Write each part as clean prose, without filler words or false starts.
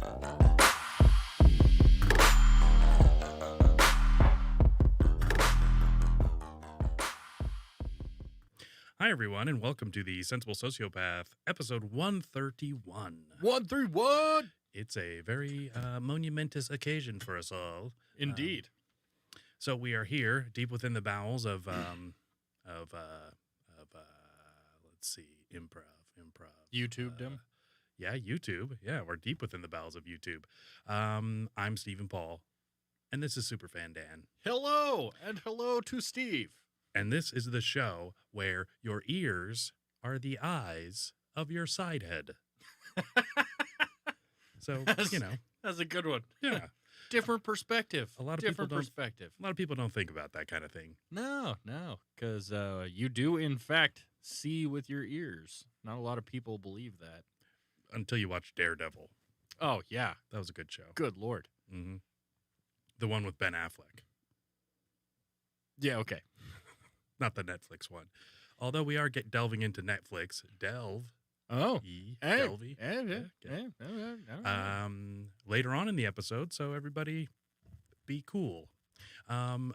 Hi, everyone, and welcome to the Sensible Sociopath, episode 131. 131! It's a very monumentous occasion for us all. Indeed. So we are here, deep within the bowels of let's see, improv. YouTubed him. Yeah, YouTube. Yeah, we're deep within the bowels of YouTube. I'm Stephen Paul, and this is Superfan Dan. Hello, and hello to Steve. And this is the show where your ears are the eyes of your side head. So, That's a good one. Yeah. Different perspective. A lot of different people don't- perspective. A lot of people don't think about that kind of thing. No, because you do, in fact, see with your ears. Not a lot of people believe that. Until you watch Daredevil. Oh, yeah. That was a good show. Good Lord. Mm-hmm. The one with Ben Affleck. Yeah, okay. Not the Netflix one. Although we are delving into Netflix. Delve. Oh. Delvey. Later on in the episode, so everybody be cool.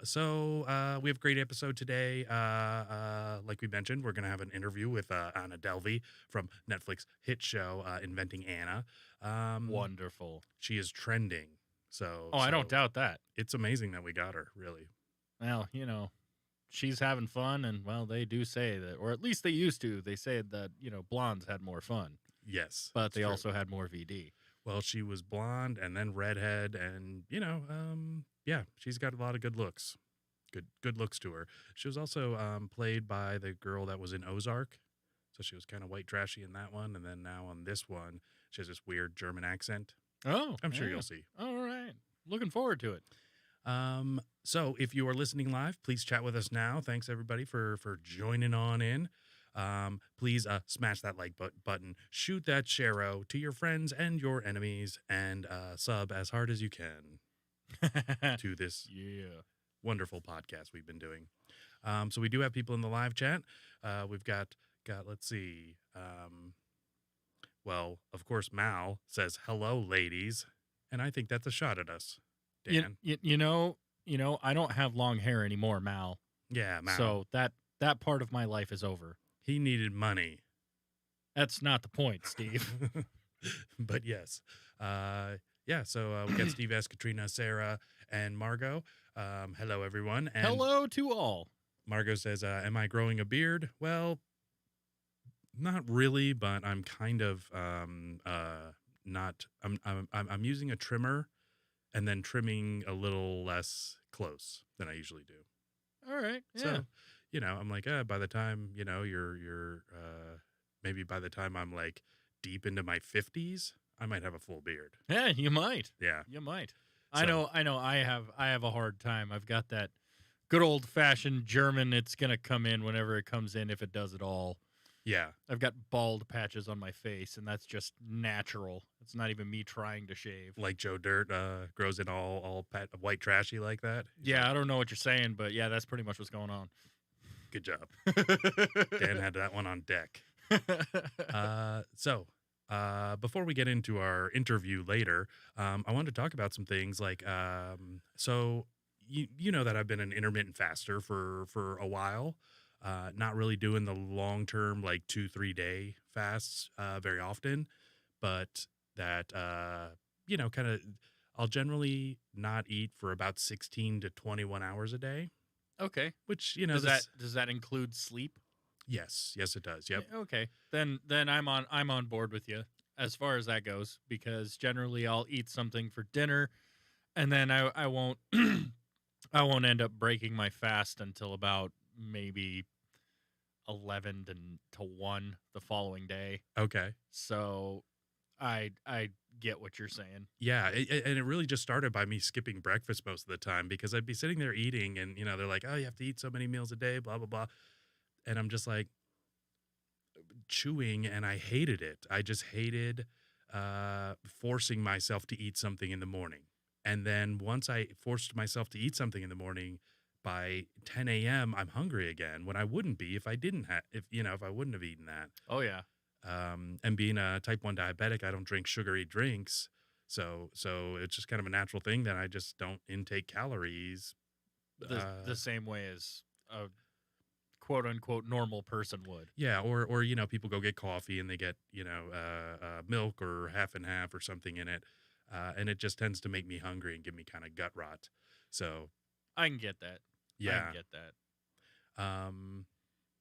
So we have a great episode today. Like we mentioned, we're going to have an interview with Anna Delvey from Netflix hit show Inventing Anna. Wonderful. She is trending. I don't doubt that. It's amazing that we got her, really. Well, she's having fun, and, well, they do say that, or at least they used to. They say that, blondes had more fun. Yes. But they also had more VD. Well, she was blonde and then redhead, and, yeah, she's got a lot of good looks. Good looks to her. She was also played by the girl that was in Ozark. So she was kind of white trashy in that one, and then now on this one, she has this weird German accent. Oh. I'm sure you'll see. All right. Looking forward to it. So if you are listening live, please chat with us now. Thanks everybody for joining on in. Please smash that like button, shoot that share-o to your friends and your enemies, and sub as hard as you can to this wonderful podcast we've been doing. So we do have people in the live chat. We've got let's see. Well, of course, Mal says hello, ladies, and I think that's a shot at us. Dan. I don't have long hair anymore, Mal. Yeah, Mal. So that part of my life is over. He needed money. That's not the point, Steve. But yes. So we got Steve S., Katrina, Sarah, and Margot. Hello, everyone. And hello to all. Margot says, am I growing a beard? Well, not really, but I'm kind of not. I'm using a trimmer and then trimming a little less close than I usually do. All right. Yeah. So, I'm like, by the time, you're maybe by the time I'm like deep into my 50s, I might have a full beard. Yeah, you might. Yeah. You might. So, I know. I have a hard time. I've got that good old fashioned German. It's going to come in whenever it comes in, if it does at all. Yeah. I've got bald patches on my face, and that's just natural. It's not even me trying to shave. Like Joe Dirt grows in all white trashy like that? Yeah, I don't know what you're saying, but yeah, that's pretty much what's going on. Good job. Dan had that one on deck. So before we get into our interview later, I wanted to talk about some things like, so you know that I've been an intermittent faster for a while. Not really doing the long-term, like 2-3 day fasts very often, but that, kind of, I'll generally not eat for about 16 to 21 hours a day. Okay. Which, does that include sleep? Yes, it does. Yep. Okay. Then I'm on board with you as far as that goes, because generally I'll eat something for dinner, and then I won't I won't end up breaking my fast until about maybe 11 to 1 the following day. Okay. So I get what you're saying. Yeah, and it really just started by me skipping breakfast most of the time, because I'd be sitting there eating, and they're like, oh, you have to eat so many meals a day, blah blah blah, and I'm just like chewing, and I hated it. I just hated forcing myself to eat something in the morning, and then once I forced myself to eat something in the morning, by 10 a.m. I'm hungry again, when I wouldn't be if I wouldn't have eaten that. Oh yeah. And being a type 1 diabetic, I don't drink sugary drinks. So it's just kind of a natural thing that I just don't intake calories. The same way as a quote unquote normal person would. Yeah, or people go get coffee and they get milk or half and half or something in it, and it just tends to make me hungry and give me kind of gut rot. So I can get that. I yeah, can get that. um,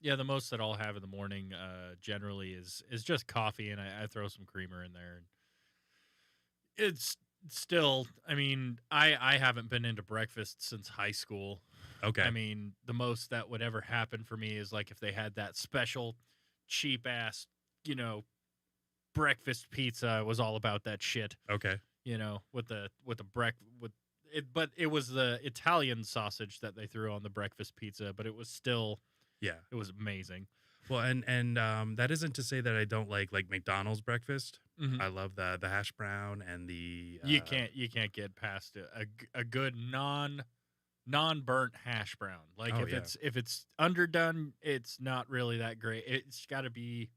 Yeah, the most that I'll have in the morning generally is just coffee, and I throw some creamer in there. And it's still, I mean, I haven't been into breakfast since high school. okay, I mean, the most that would ever happen for me is like if they had that special cheap ass, you know, breakfast pizza. I was all about that shit, okay, with the with it, but it was the Italian sausage that they threw on the breakfast pizza, but it was still, yeah. it was amazing. Well, and that isn't to say that I don't like McDonald's breakfast. Hmm. I love the hash brown and the You can't get past a good non burnt hash brown. Like oh if yeah. it's underdone, it's not really that great. It's got to be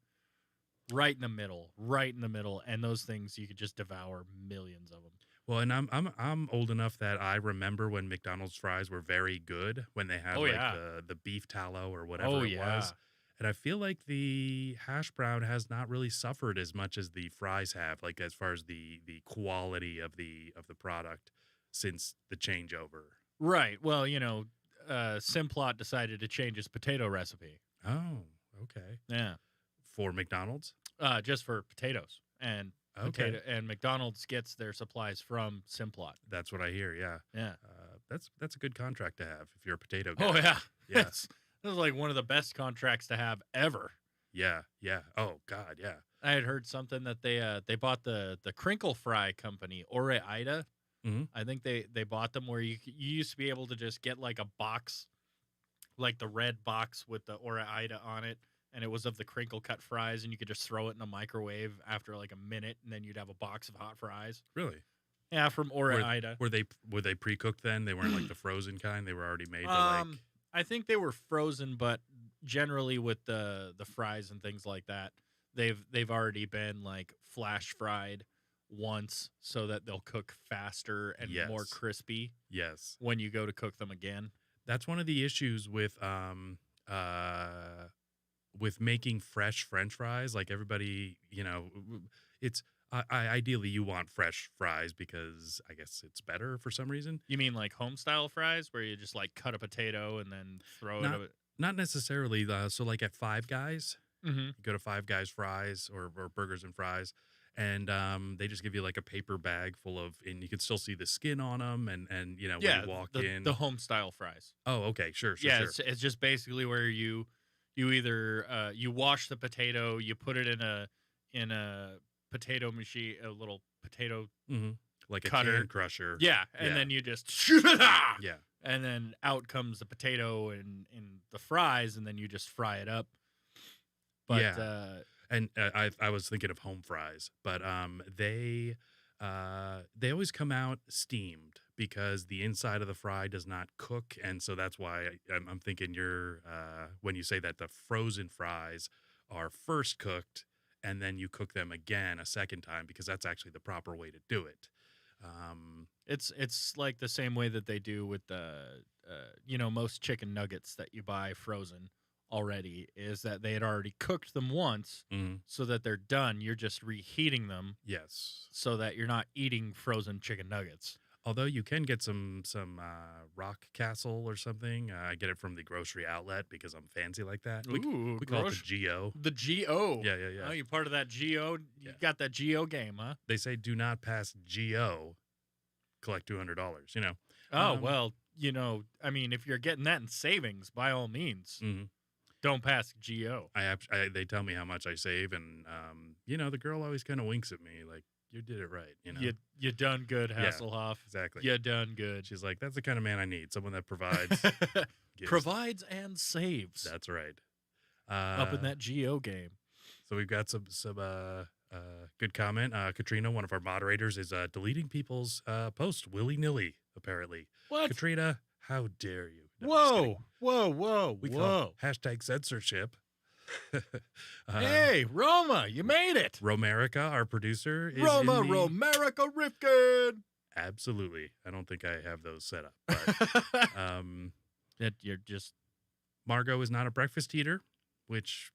right in the middle, and those things you could just devour millions of them. Well, and I'm old enough that I remember when McDonald's fries were very good when they had Oh like yeah. the beef tallow or Oh whatever it yeah. was. And I feel like the hash brown has not really suffered as much as the fries have, like as far as the quality of the product since the changeover. Right. Well, Simplot decided to change his potato recipe. Oh, okay. Yeah. For McDonald's? Just for potatoes and Okay. and McDonald's gets their supplies from Simplot. That's what I hear, yeah. Yeah. That's a good contract to have if you're a potato Oh guy. yeah. Yeah. This is like one of the best contracts to have ever. Yeah, yeah. Oh God, yeah. I had heard something that they bought the crinkle fry company, Ore Ida. Mhm. I think they bought them where you used to be able to just get like a box, like the red box with the Ore Ida on it, and it was of the crinkle cut fries, and you could just throw it in a microwave after like a minute, and then you'd have a box of hot fries. Really? Yeah, from Ore Ida. Were they pre-cooked then? They weren't like the frozen kind. They were already made to like I think they were frozen, but generally with the fries and things like that, they've already been like flash fried once so that they'll cook faster and more yes. crispy Yes. when you go to cook them again. That's one of the issues with making fresh French fries. Like everybody, it's ideally you want fresh fries because I guess it's better for some reason. You mean like home style fries where you just like cut a potato and then throw Not it? not necessarily. So like at Five Guys, Mm-hmm. you go to Five Guys fries or burgers and fries, and they just give you like a paper bag full of, and you can still see the skin on them, and when you walk in. The home style fries. Oh, okay, sure. Yeah, it's just basically where you either you wash the potato, you put it in a potato machine, a little potato Mm-hmm. Like cutter. a can crusher. Yeah, and Yeah. then you just Yeah. and then out comes the potato and the fries, and then you just fry it up. But Yeah. And I was thinking of home fries, but they always come out steamed because the inside of the fry does not cook, and so that's why I'm thinking you're when you say that the frozen fries are first cooked and then you cook them again a second time because that's actually the proper way to do it. it's like the same way that they do with the most chicken nuggets that you buy frozen already, is that they had already cooked them once Mhm. so that they're done. You're just reheating them Yes. so that you're not eating frozen chicken nuggets. Although you can get some Rock Castle or something. I get it from the grocery outlet because I'm fancy like that. Ooh, We call it the GO. The GO. Yeah, yeah, yeah. Oh, you part of that GO? You Yeah. got that GO game, huh? They say do not pass GO, collect $200. Oh, Um, well, I mean, if you're getting that in savings, by all means, Mhm. don't pass GO. They tell me how much I save, and the girl always kind of winks at me like you did it right. You done good, Yeah. Hasselhoff. Exactly. You done good. She's like, that's the kind of man I need, someone that provides, gives. Provides and saves. That's right. Up in that GO game. So we've got some good comment. Katrina, one of our moderators, is deleting people's posts willy nilly. Apparently, What? Katrina, how dare you? No, I'm just Whoa, kidding. whoa, whoa, We call whoa. it #censorship. Hey, Roma, you made it. Romerica, our producer, is Roma, in the... Romerica Rifkin. Absolutely. I don't think I have those set up. But That you're just Margot is not a breakfast eater, which,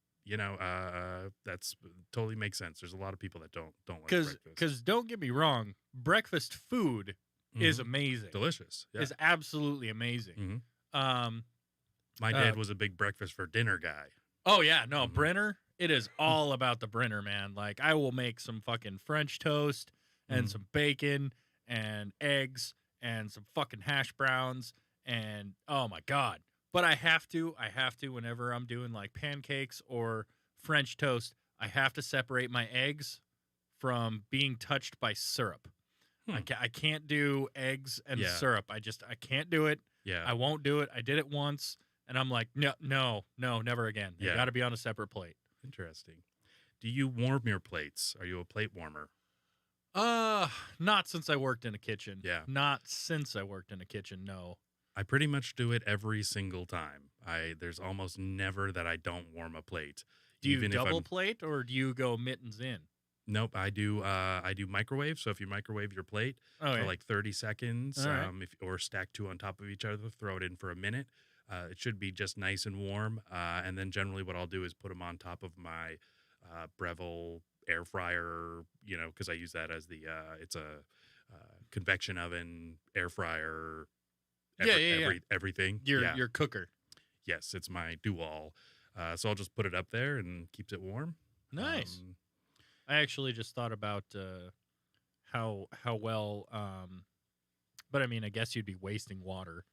that's totally makes sense. There's a lot of people that don't like breakfast. because don't get me wrong, breakfast food is amazing. Delicious. Yeah. Is absolutely amazing. Mhm. My dad was a big breakfast for dinner guy. Oh yeah, no, Brenner. It is all about the Brenner, man. Like I will make some fucking French toast and some bacon and eggs and some fucking hash browns and oh my god. But I have to whenever I'm doing like pancakes or French toast, I have to separate my eggs from being touched by syrup. I can't do eggs and syrup. I can't do it. Yeah. I won't do it. I did it once and I'm like, no, never again. You got to be on a separate plate. Interesting. Do you warm your plates? Are you a plate warmer? Not since I worked in a kitchen. Yeah. Not since I worked in a kitchen, no. I pretty much do it every single time. There's almost never that I don't warm a plate. Do you double plate or do you go mittens in? Nope, I do microwave. So if you microwave your plate for like 30 seconds, or stack two on top of each other, throw it in for a minute. It should be just nice and warm. And then generally what I'll do is put them on top of my Breville air fryer, because I use that as it's a convection oven, air fryer, everything. Your cooker. Yes, it's my do-all. So I'll just put it up there and keeps it warm. Nice. I actually just thought about how well, but I mean, I guess you'd be wasting water.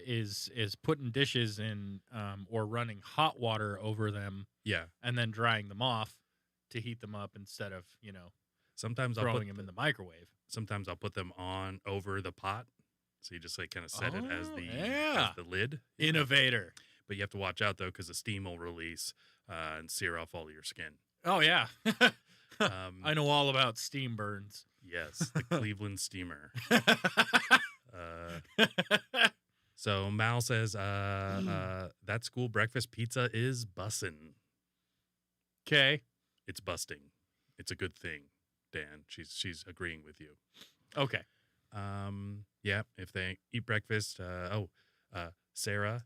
Is putting dishes in or running hot water over them, and then drying them off to heat them up instead of sometimes throwing them in the microwave. Sometimes I'll put them on over the pot, so you just like kind of set it as the lid. Innovator. But you have to watch out though, because the steam will release and sear off all of your skin. Oh yeah. I know all about steam burns. Yes, the Cleveland steamer. So Mal says, that school breakfast pizza is bussin'. Okay. It's busting. It's a good thing, Dan. She's agreeing with you. Okay. Yeah, if they eat breakfast, Sarah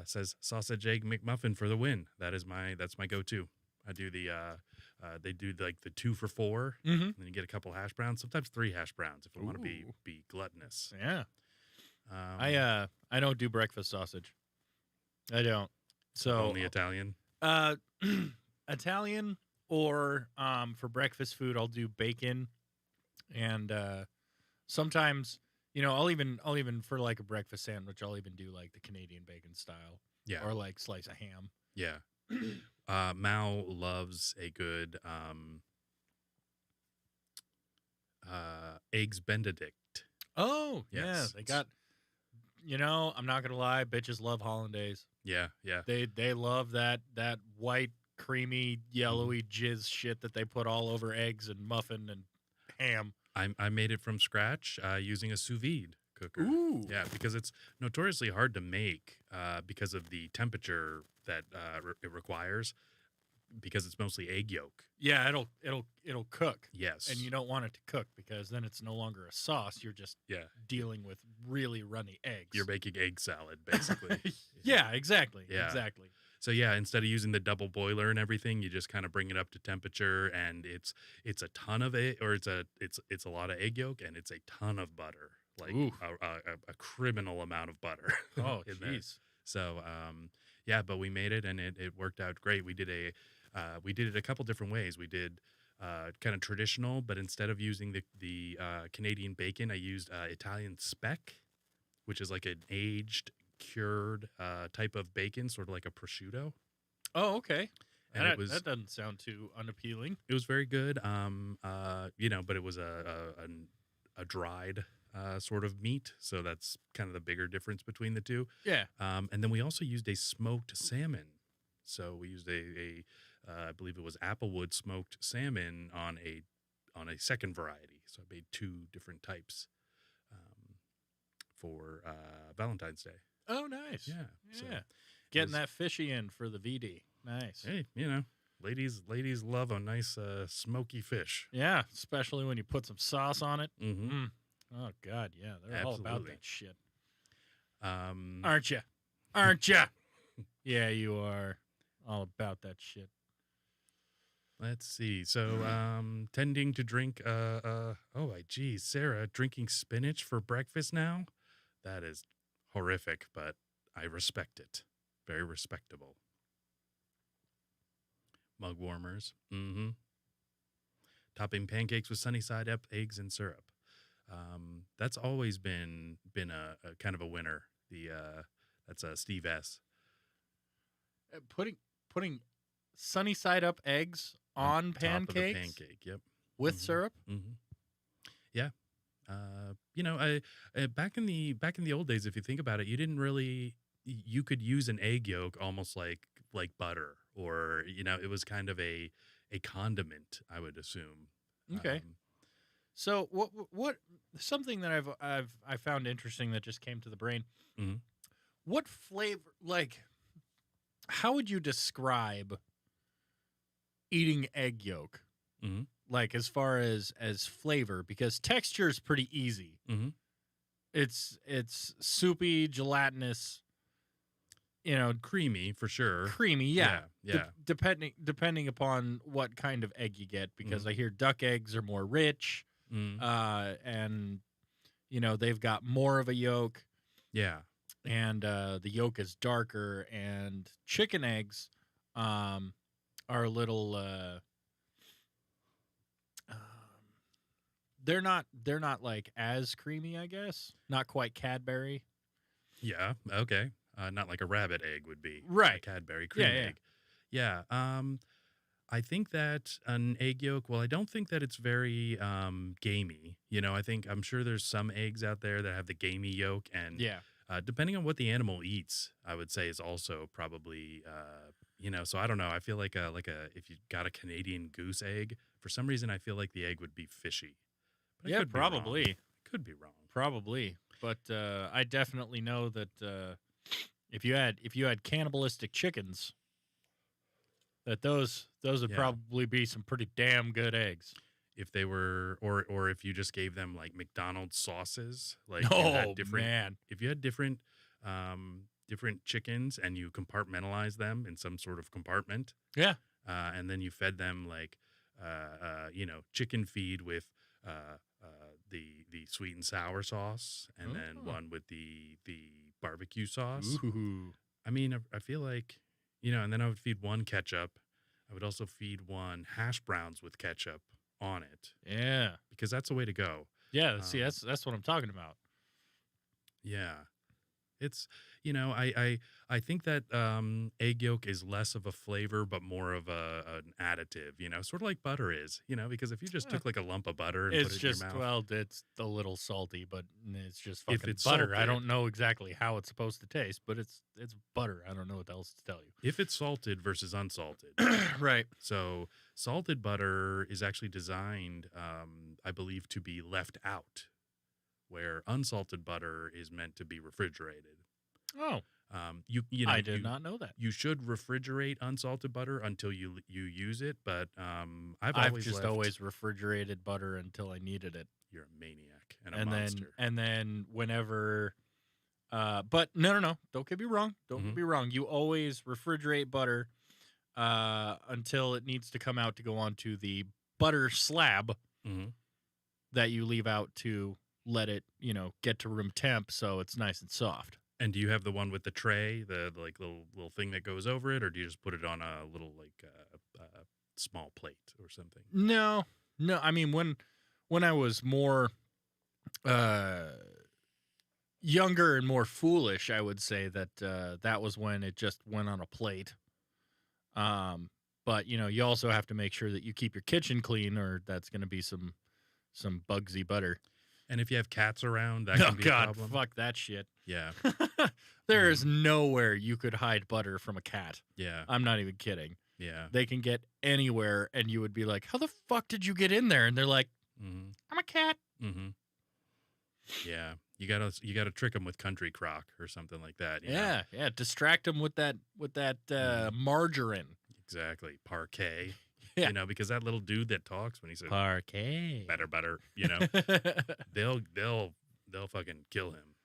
says sausage egg McMuffin for the win. That's my go-to. I do they do like the 2 for $4, and then you get a couple hash browns, sometimes 3 hash browns if I want to be gluttonous. Yeah. I don't do breakfast sausage. I don't. So only Italian. Italian, or for breakfast food I'll do bacon, and sometimes I'll even for like a breakfast sandwich I'll even do like the Canadian bacon style. Yeah. Or like slice of ham. Yeah. Mao loves a good eggs Benedict. Oh, yes. Yeah. They got, I'm not going to lie, bitches love hollandaise. Yeah, yeah. They love that white, creamy, yellowy jizz shit that they put all over eggs and muffin and ham. I made it from scratch using a sous vide cooker. Ooh. Yeah, because it's notoriously hard to make because of the temperature that it requires, because it's mostly egg yolk. Yeah, it'll cook. Yes. And you don't want it to cook because then it's no longer a sauce. You're just dealing with really runny eggs. You're making egg salad, basically. Yeah, exactly. Yeah. Exactly. So yeah, instead of using the double boiler and everything, you just kind of bring it up to temperature, and it's a ton of it, or it's a lot of egg yolk, and it's a ton of butter, like a criminal amount of butter. Oh, jeez. So yeah, but we made it, and it worked out great. We did it a couple different ways. We did kind of traditional, but instead of using the Canadian bacon, I used Italian speck, which is like an aged, cured type of bacon, sort of like a prosciutto. Oh, okay. And that doesn't sound too unappealing. It was very good. But it was a dried sort of meat, so that's kind of the bigger difference between the two. Yeah. And then we also used a smoked salmon. So we used I believe it was applewood smoked salmon on a second variety. So I made 2 different types for Valentine's Day. Oh, nice. Yeah. Yeah. Getting that fishy in for the VD. Nice. Hey, ladies love a nice smoky fish. Yeah, especially when you put some sauce on it. Mm-hmm. Oh God, yeah, they're all about Absolutely. that shit. Um, Aren't you? Aren't you? Yeah, you are all about that shit. let's see. So, tending to drink. Geez, Sarah, drinking spinach for breakfast now. That is horrific, but I respect it. Very respectable. Mug warmers. Mm-hmm. Topping pancakes with sunny side up eggs and syrup. That's always been a kind of a winner. That's Steve S. Putting sunny side up eggs on top of the pancakes pancake. Yep. with syrup. Mm-hmm. Yeah. Back in the old days, if you think about it, you didn't really. You could use an egg yolk almost like butter, or it was kind of a condiment, I would assume. Okay. So what something that I found interesting that just came to the brain. Mhm. What flavor, like, how would you describe eating egg yolk? Mhm. Like, as far as flavor, because texture is pretty easy. Mhm. It's soupy, gelatinous, Creamy for sure. creamy. Yeah. Yeah. Depending upon what kind of egg you get, because I hear duck eggs are more rich. Mhm. And they've got more of a yolk, Yeah. and the yolk is darker, and chicken eggs are a little they're not like as creamy, I guess, not quite Cadbury. Yeah. Okay. Not like a rabbit egg would be. Right. A Cadbury cream Yeah. egg. Yeah. I think that an egg yolk, well, I don't think that it's very gamey. I'm sure there's some eggs out there that have the gamey yolk, and Yeah. depending on what the animal eats, I would say is also probably so I don't know. I feel like if you got a Canadian goose egg, for some reason I feel like the egg would be fishy. But I Yeah, could be wrong. probably. Could be wrong. Probably. But I definitely know that if you had cannibalistic chickens, that those would Yeah. probably be some pretty damn good eggs. If they were, or if you just gave them like McDonald's sauces, like you had different, man. if you had different chickens and you compartmentalize them in some sort of compartment, Yeah. and then you fed them like chicken feed with the sweet and sour sauce, and then one with the barbecue sauce. Ooh. I mean, I feel like, and then I would feed one ketchup. I would also feed one hash browns with ketchup on it. Yeah. Because that's the way to go. Yeah. See, that's what I'm talking about. Yeah. It's, I think that egg yolk is less of a flavor, but more of an additive, sort of like butter is, because if you just took like a lump of butter and It's put it just, in your mouth. well, it's a little salty, but it's just fucking it's butter. I salted- don't know exactly how it's supposed to taste, but it's butter. I don't know what else to tell you. If it's salted versus unsalted. Right. So salted butter is actually designed, I believe, to be left out, where unsalted butter is meant to be refrigerated. Oh, I did not know that. You should refrigerate unsalted butter until you use it, but I've always refrigerated butter until I needed it. You're a maniac and a monster. And then whenever, but no, don't get me wrong. Don't get me wrong. You always refrigerate butter until it needs to come out to go onto the butter slab that you leave out to let it, get to room temp so it's nice and soft. And do you have the one with the tray, the like little thing that goes over it, or do you just put it on a little like small plate or something? No. I mean, when I was more younger and more foolish, I would say that that was when it just went on a plate. But you also have to make sure that you keep your kitchen clean, or that's going to be some bugsy butter. And if you have cats around, that can be a problem. Fuck that shit. Yeah. There is nowhere you could hide butter from a cat. Yeah. I'm not even kidding. Yeah. They can get anywhere, and you would be like, how the fuck did you get in there? And they're like, I'm a cat. Yeah. You gotta trick them with Country Crock or something like that. Yeah. Distract them with that margarine. Exactly. Parquet. Yeah. You know, because that little dude that talks when he says Parquet. better, you know, they'll fucking kill him.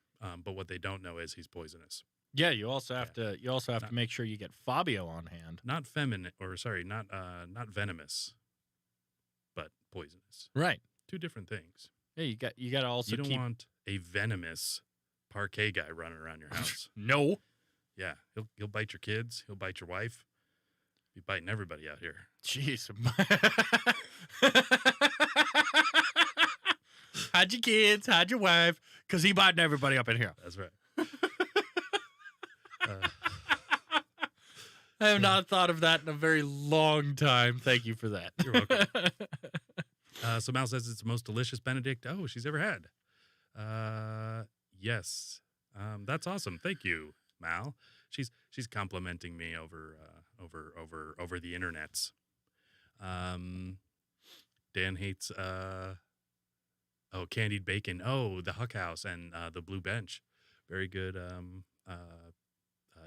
But what they don't know is he's poisonous. Yeah, you also have to Not- to make sure you get Fabio on hand. Not feminine, or sorry, not venomous, but poisonous. Right. Two different things. Yeah, you got to also You don't keep want a venomous parquet guy running around your house. No. Yeah, he'll bite your kids. He'll bite your wife. He's biting everybody out here. Jeez. Hide your kids, hide your wife, because he biting everybody up in here. That's right. I have not thought of that in a very long time. Thank you for that. You're welcome. So Mal says it's the most delicious Benedict she's ever had. Yes. That's awesome. Thank you, Mal. She's complimenting me over the internets. Dan hates candied bacon. Oh, the Huck House and the Blue Bench. Very good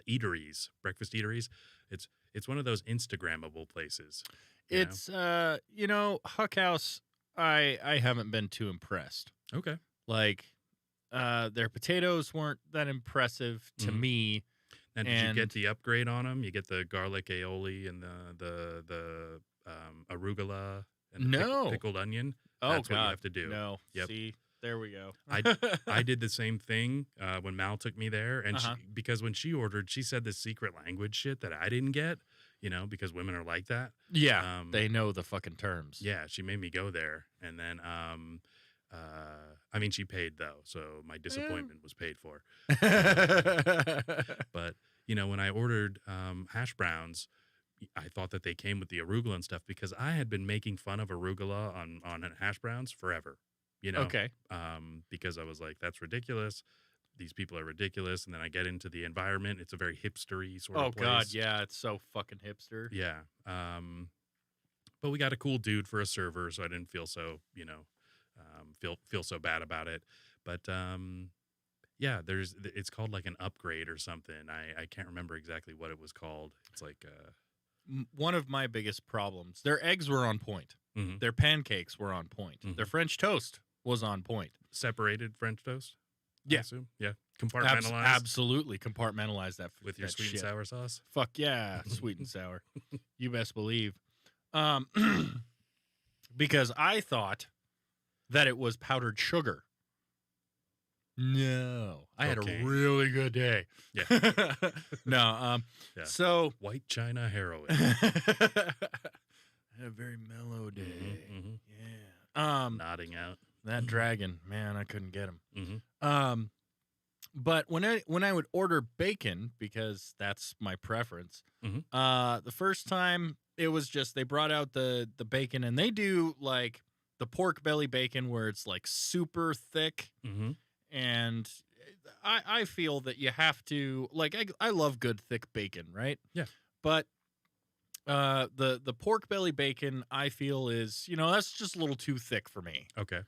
eateries, breakfast eateries. It's one of those Instagrammable places. It's Huck House. I haven't been too impressed. Okay. Like, their potatoes weren't that impressive to me. And did you get the upgrade on them? You get the garlic aioli and the arugula and the pickled onion. Oh, That's God. what you have to do. No. Yep. See, there we go. I did the same thing when Mal took me there, and because when she ordered, she said this secret language shit that I didn't get. You know, because women are like that. Yeah, they know the fucking terms. Yeah, she made me go there, and then I mean, she paid though, so my disappointment was paid for. But you know, when I ordered hash browns, I thought that they came with the arugula and stuff because I had been making fun of arugula on hash browns forever. You know, Okay. Because I was like, that's ridiculous. These people are ridiculous. And then I get into the environment. It's a very hipstery sort of place. Oh, God, yeah. It's so fucking hipster. Yeah. But we got a cool dude for a server, so I didn't feel so, feel so bad about it. But, yeah, it's called like an upgrade or something. I can't remember exactly what it was called. It's like... One of my biggest problems, their eggs were on point. Mm-hmm. Their pancakes were on point. Mm-hmm. Their French toast was on point. Separated French toast? Yeah. I assume? Yeah. Compartmentalized? Absolutely. Compartmentalize that. With your that sweet shit. and sour sauce? Fuck yeah. Sweet and sour. You best believe. Because I thought that it was powdered sugar. No. I had a really good day. Yeah. No. Yeah. So. White China heroin. I had a very mellow day. Mm-hmm. Yeah. Nodding out. That dragon, man, I couldn't get him. Mm-hmm. But when I would order bacon, because that's my preference, the first time it was just they brought out the bacon, and they do like the pork belly bacon where it's like super thick. Mm-hmm. And I feel that you have to, like, I love good thick bacon, right? Yeah. But the pork belly bacon, I feel is, that's just a little too thick for me. Okay.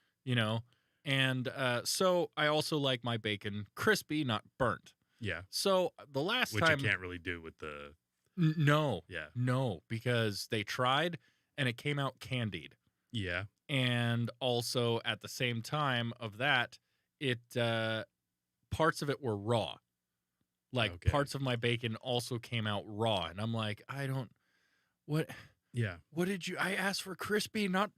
And so I also like my bacon crispy, not burnt. Yeah. So the last Which time. you can't really do with the. No. Yeah. No, because they tried and it came out candied. Yeah. And also at the same time of that, it parts of it were raw. Like parts of my bacon also came out raw, and I'm like, what? Yeah. What did you? I asked for crispy, not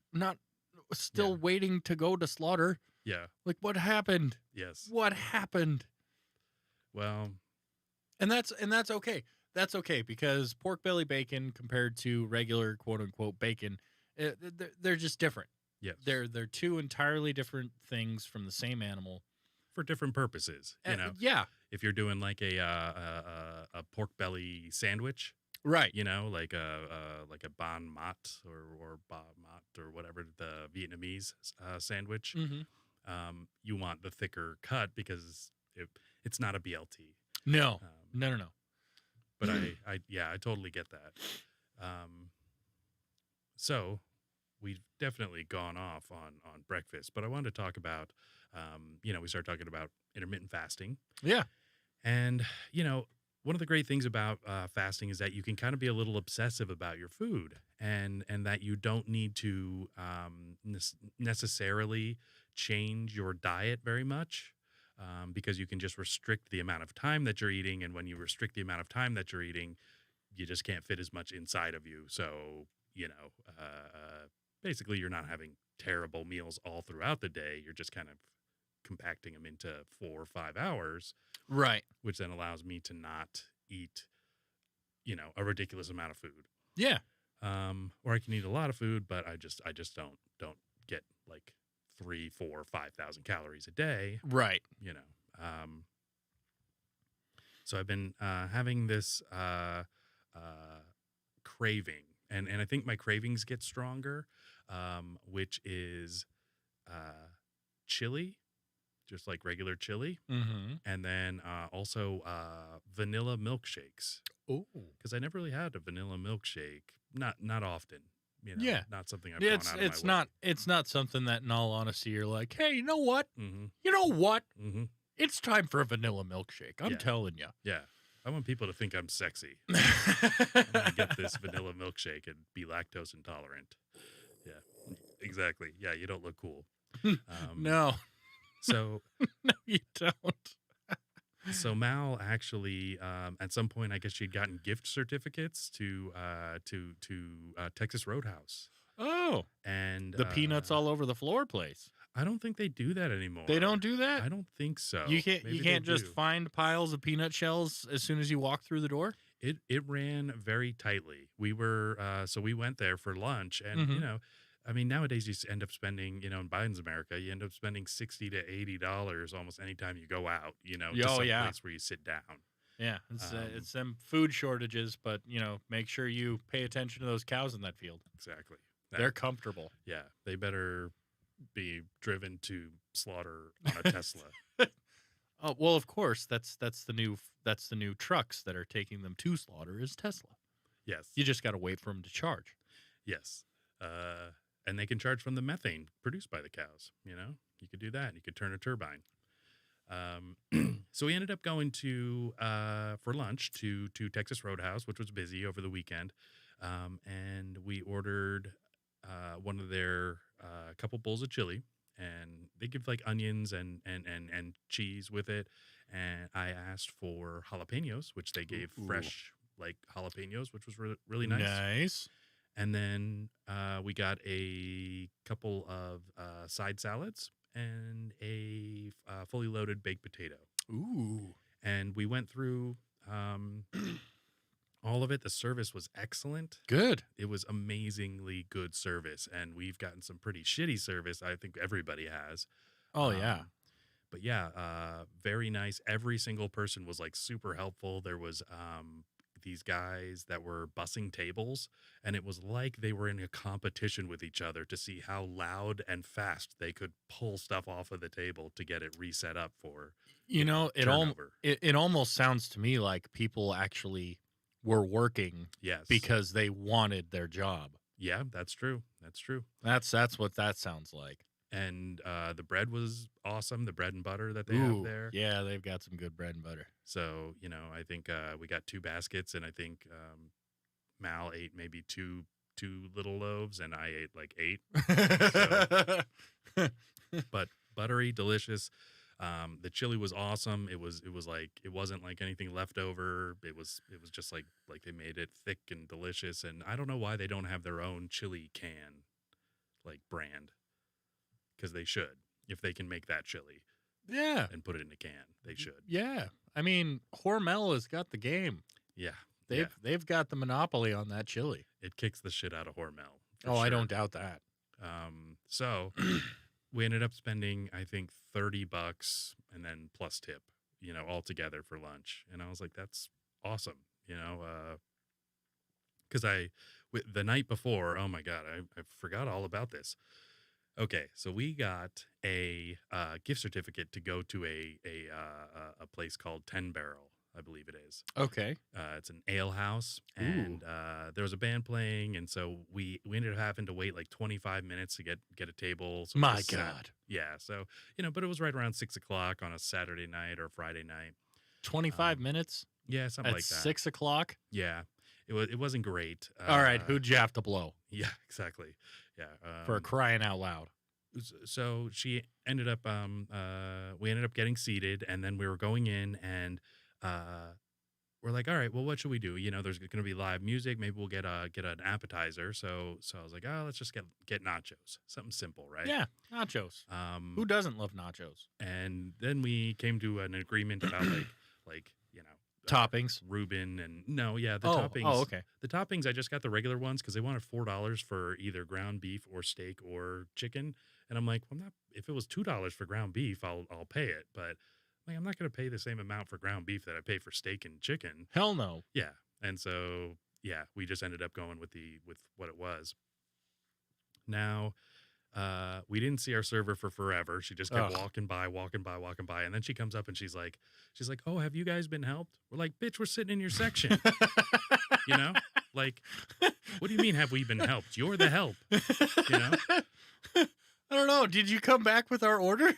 still waiting to go to slaughter. Yeah. Like, what happened? Yes. What happened? Well, and that's okay. That's okay because pork belly bacon compared to regular quote unquote bacon, they're just different. Yes. They're two entirely different things from the same animal for different purposes. Yeah. If you're doing like a pork belly sandwich, right? Like a bon mat or ba mat or whatever the Vietnamese sandwich. Mm-hmm. You want the thicker cut because it's not a BLT. No. No. But I totally get that. So. We've definitely gone off on breakfast, but I wanted to talk about, we started talking about intermittent fasting. Yeah. And, one of the great things about fasting is that you can kind of be a little obsessive about your food, and that you don't need to necessarily change your diet very much, because you can just restrict the amount of time that you're eating, and when you restrict the amount of time that you're eating, you just can't fit as much inside of you. So, basically you're not having terrible meals all throughout the day. You're just kind of compacting them into 4 or 5 hours, Right. which then allows me to not eat, a ridiculous amount of food. Yeah. Or I can eat a lot of food, but I just don't get like 3, 4, 5,000 calories a day. Right. So I've been having this craving, and I think my cravings get stronger, which is chili, just like regular chili, Mm-hmm. and then also vanilla milkshakes, Oh. because I never really had a vanilla milkshake, not often. Yeah. Not something I've gone out of my It's way. not it's not something that, in all honesty, you're like, hey, you know what? Mm-hmm. You know what? Mm-hmm. It's time for a vanilla milkshake. I'm Yeah. telling you. Yeah. I want people to think I'm sexy. I'm going to get this vanilla milkshake and be lactose intolerant. Yeah, exactly. Yeah, you don't look cool. No. So, No, you don't. so Mal actually, at some point, I guess she'd gotten gift certificates to Texas Roadhouse. Oh. And The peanuts all over the floor place. I don't think they do that anymore. They don't do that? I don't think so. You can't Maybe you they can't just do. find piles of peanut shells as soon as you walk through the door? It ran very tightly. We were so we went there for lunch, and Mhm. nowadays you end up spending, in Biden's America, you end up spending $60 to $80 almost anytime you go out, to Oh, some yeah. place where you sit down. Yeah, it's them food shortages, but make sure you pay attention to those cows in that field. Exactly. They're comfortable. Yeah, they better be driven to slaughter on a Tesla. Oh well, of course that's the new trucks that are taking them to slaughter is Tesla. Yes. You just got to wait for them to charge. Yes. And they can charge from the methane produced by the cows. You could do that. You could turn a turbine. So we ended up going to for lunch to Texas Roadhouse, which was busy over the weekend, and we ordered one of their couple bowls of chili, and they give like onions and cheese with it. And I asked for jalapenos, which they gave Ooh. fresh like jalapenos, which was really nice. Nice. And then we got a couple of side salads and a fully loaded baked potato. Ooh. And we went through all of it. The service was excellent. Good. It was amazingly good service. And we've gotten some pretty shitty service. I think everybody has. Oh yeah. But yeah, very nice. Every single person was like super helpful. There was these guys that were bussing tables, and it was like they were in a competition with each other to see how loud and fast they could pull stuff off of the table to get it reset up for turnover. It almost sounds to me like people actually were working Yes. because they wanted their job. Yeah, that's true. That's true. That's what that sounds like. And the bread was awesome. The bread and butter that they have there. Yeah, they've got some good bread and butter. So, I think we got 2 baskets, and I think Mal ate maybe two little loaves, and I ate like 8. But buttery, delicious. The chili was awesome. It was like, it wasn't like anything left over. It was just like they made it thick and delicious. And I don't know why they don't have their own chili can like brand, because they should. If they can make that chili Yeah. and put it in a can, they should. Yeah. I mean, Hormel has got the game. Yeah. They've got the monopoly on that chili. It kicks the shit out of Hormel. for I sure. don't doubt that. So we ended up spending, I think, $30 and then plus tip, all together for lunch. And I was like, that's awesome, because the night before, oh my God, I forgot all about this. Okay, so we got a gift certificate to go to a place called 10 Barrel, I believe it is. Okay. It's an ale house, and there was a band playing, and so we ended up having to wait like 25 minutes to get a table. So My God. Yeah, so but it was right around 6 o'clock on a Saturday night or Friday night. 25 minutes? Yeah, something at like that. 6 o'clock. Yeah, it wasn't great. All right, who'd you have to blow Yeah, exactly. Yeah. for crying out loud? So she ended up we ended up getting seated, and then we were going in, and uh we're like, all right, well, what should we do? There's going to be live music. Maybe we'll get an appetizer. So I was like, oh, let's just get nachos, something simple, right? Yeah, nachos. Um, Who doesn't love nachos? and then we came to an agreement about like Toppings. Reuben and no, yeah, the Oh, toppings. oh, okay. The toppings, I just got the regular ones because they wanted $4 for either ground beef or steak or chicken, and I'm like, well, I'm not. If it was $2 for ground beef, I'll pay it, but like, I'm not going to pay the same amount for ground beef that I pay for steak and chicken. Hell no. Yeah, and so yeah, we just ended up going with what it was. Now, we didn't see our server for forever. She just kept walking by, and then she comes up and she's like, "Oh, have you guys been helped?" We're like, "Bitch, we're sitting in your section." Like, what do you mean have we been helped? You're the help. I don't know. Did you come back with our order?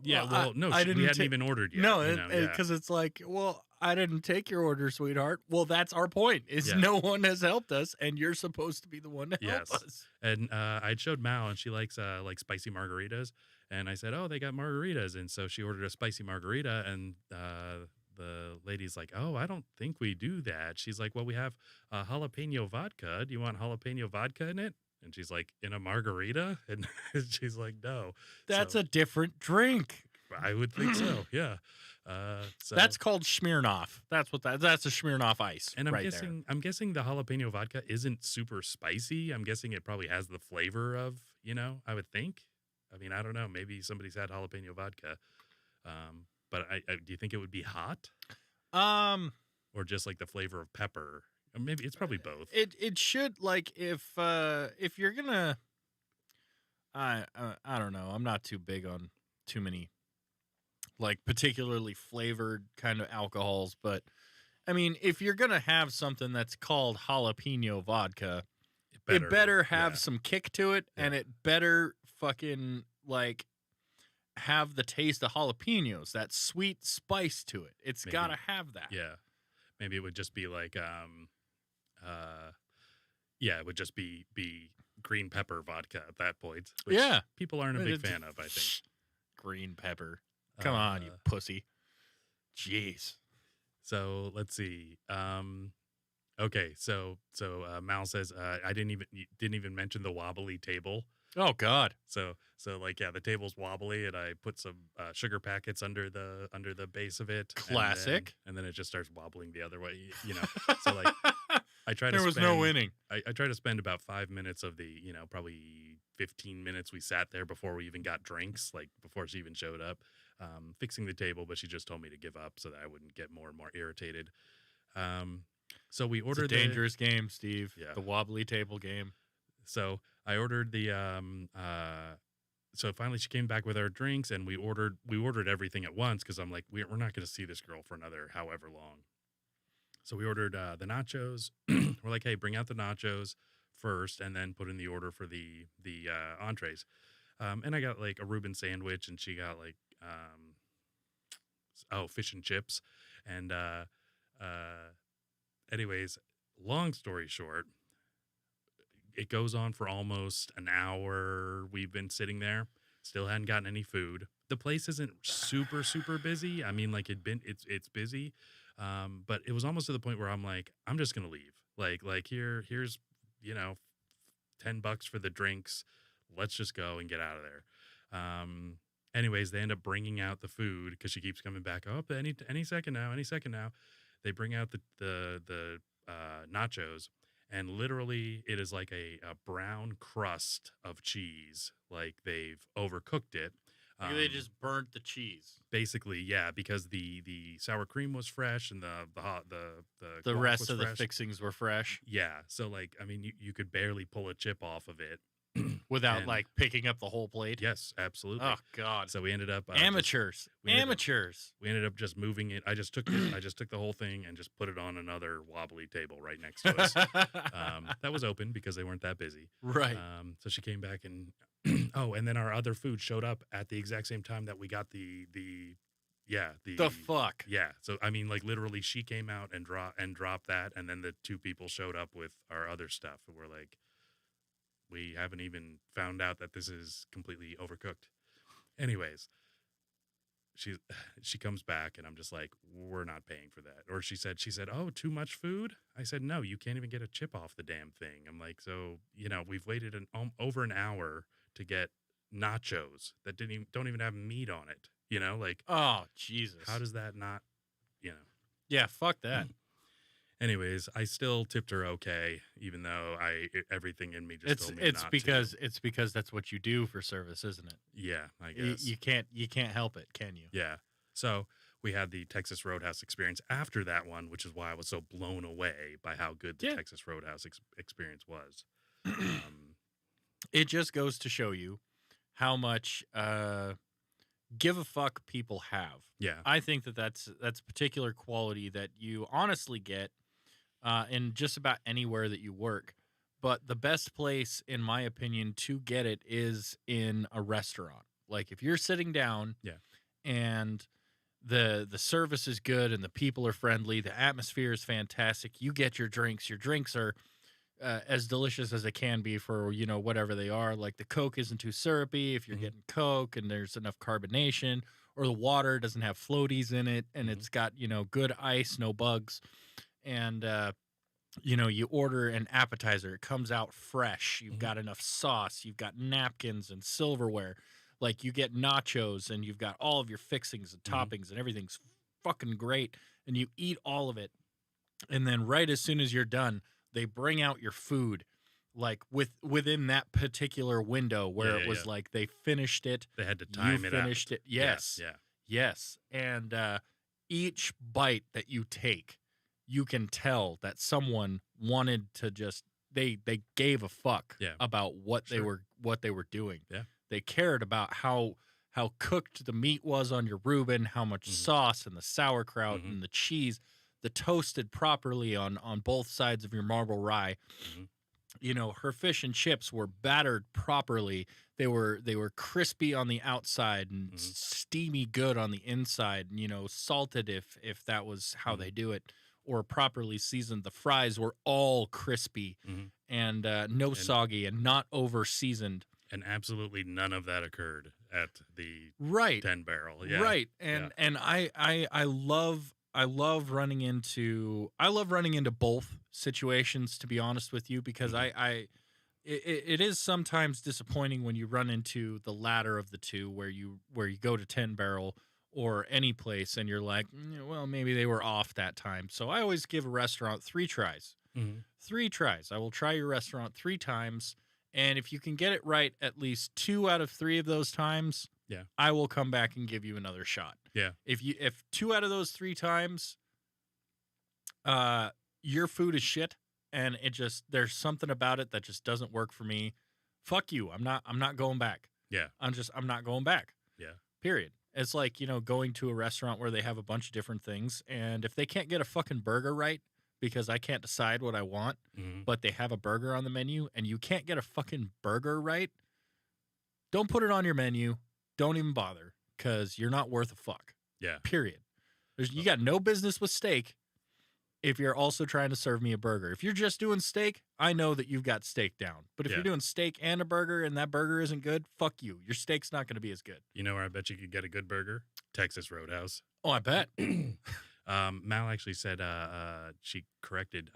Yeah. Well, no, we hadn't even ordered yet. No, because it's like, well, I didn't take your order, sweetheart. Well, that's our point. Is no one has helped us, and you're supposed to be the one to help us. And I showed Mal, and she likes spicy margaritas, and I said, oh, they got margaritas, and so she ordered a spicy margarita, and the lady's like, oh, I don't think we do that. She's like, well, we have jalapeno vodka. Do you want jalapeno vodka in it? And she's like, in a margarita? And she's like, no. That's a different drink. I would think so, yeah. So that's called Smirnoff. That's a Smirnoff ice. And I'm guessing the jalapeno vodka isn't super spicy. I'm guessing it probably has the flavor of, I would think. I mean, I don't know. Maybe somebody's had jalapeno vodka. But do you think it would be hot? Or just like the flavor of pepper? Or maybe it's probably both. It should, like, if you're gonna, I don't know. I'm not too big on too many, like, particularly flavored kind of alcohols, but I mean, if you're gonna have something that's called jalapeno vodka, it better have some kick to it, and it better fucking like have the taste of jalapenos, that sweet spice to it. It's gotta have that. Yeah, maybe it would just be like it would just be green pepper vodka at that point. Which people aren't a big fan of, I think. Green pepper. Come on, you pussy. Jeez. So let's see. Okay, so Mal says I didn't even mention the wobbly table. Oh God. So like, yeah, the table's wobbly, and I put some sugar packets under the base of it. Classic. And then it just starts wobbling the other way. So like, I try to. There was no winning. I try to spend about 5 minutes of the probably 15 minutes we sat there before we even got drinks, like before she even showed up, fixing the table. But she just told me to give up so that I wouldn't get more and more irritated. So we ordered it's a dangerous game, Steve. Yeah. The wobbly table game. So I ordered the so finally she came back with our drinks, and we ordered everything at once because I'm like, we're not going to see this girl for another however long. So we ordered the nachos. We're like, hey, bring out the nachos first, and then put in the order for the entrees. And I got like a Reuben sandwich, and she got like fish and chips. And anyways, long story short, it goes on for almost an hour. We've been sitting there, still hadn't gotten any food. The place isn't super, super busy. I mean, like it's busy. But it was almost to the point where I'm like, I'm just going to leave. Like here's, $10 for the drinks. Let's just go and get out of there. Anyways, they end up bringing out the food because she keeps coming back. Oh, any second now. They bring out the nachos. And literally, it is like a brown crust of cheese. Like they've overcooked it. They just burnt the cheese. Basically, yeah, because the sour cream was fresh and the rest of fresh. The fixings were fresh. Yeah, so like, I mean, you could barely pull a chip off of it without like picking up the whole plate. Yes, absolutely. Oh God! So we ended up amateurs. We ended up just moving it. I just took the whole thing and just put it on another wobbly table right next to us. That was open because they weren't that busy. Right. So she came back and and then our other food showed up at the exact same time that we got the Yeah, The fuck? Yeah, so I mean, like literally, she came out and dropped that, and then the two people showed up with our other stuff, and we're like, we haven't even found out that this is completely overcooked. Anyways, she she comes back, and I'm just like, we're not paying for that. Or she said, oh, too much food. I said, no, you can't even get a chip off the damn thing. I'm like, so we've waited over an hour to get nachos that don't even have meat on it. Like, Oh, Jesus. how does that not, Yeah, fuck that. Anyways, I still tipped her okay, even though everything in me just told me not to. It's because that's what you do for service, isn't it? Yeah, I guess. You can't help it, can you? Yeah. So we had the Texas Roadhouse experience after that one, which is why I was so blown away by how good the Texas Roadhouse experience was. It just goes to show you how much give a fuck people have. Yeah. I think that's a particular quality that you honestly get in just about anywhere that you work. But the best place, in my opinion, to get it is in a restaurant. Like if you're sitting down and the service is good and the people are friendly, the atmosphere is fantastic, you get your drinks. Your drinks are as delicious as they can be for, whatever they are. Like the Coke isn't too syrupy if you're getting Coke and there's enough carbonation, or the water doesn't have floaties in it and it's got, good ice, no bugs. And, you order an appetizer, it comes out fresh. You've got enough sauce, you've got napkins and silverware. Like you get nachos and you've got all of your fixings and toppings and everything's fucking great. And you eat all of it. And then right as soon as you're done, they bring out your food, like within that particular window where it was like they finished it. They had to time it out. You finished it. Yes. Yeah. Yes. And each bite that you take, you can tell that someone wanted to just they gave a fuck about what they were doing. Yeah. They cared about how cooked the meat was on your Reuben, how much sauce and the sauerkraut and the cheese, the toasted properly on both sides of your marble rye. Her fish and chips were battered properly. They were crispy on the outside and steamy good on the inside, salted if that was how they do it, or properly seasoned. The fries were all crispy and soggy and not over seasoned. And absolutely none of that occurred at the 10 barrel. Yeah. Right. And I love running into both situations, to be honest with you, because it is sometimes disappointing when you run into the latter of the two, where you go to 10 barrel or any place and you're like, well, maybe they were off that time. So I always give a restaurant 3 tries. 3 tries. I will try your restaurant 3 times. And if you can get it right at least 2 out of 3 of those times, I will come back and give you another shot. Yeah. If 2 out of those 3 times, your food is shit and there's something about it that just doesn't work for me, fuck you. I'm not going back. Yeah. I'm not going back. Yeah. Period. It's like, going to a restaurant where they have a bunch of different things, and if they can't get a fucking burger right, because I can't decide what I want, but they have a burger on the menu and you can't get a fucking burger right, don't put it on your menu. Don't even bother, because you're not worth a fuck. Yeah. Period. You got no business with steak if you're also trying to serve me a burger. If you're just doing steak, I know that you've got steak down. But if you're doing steak and a burger and that burger isn't good, fuck you. Your steak's not going to be as good. You know where I bet you could get a good burger? Texas Roadhouse. Oh, I bet. Mal actually said she corrected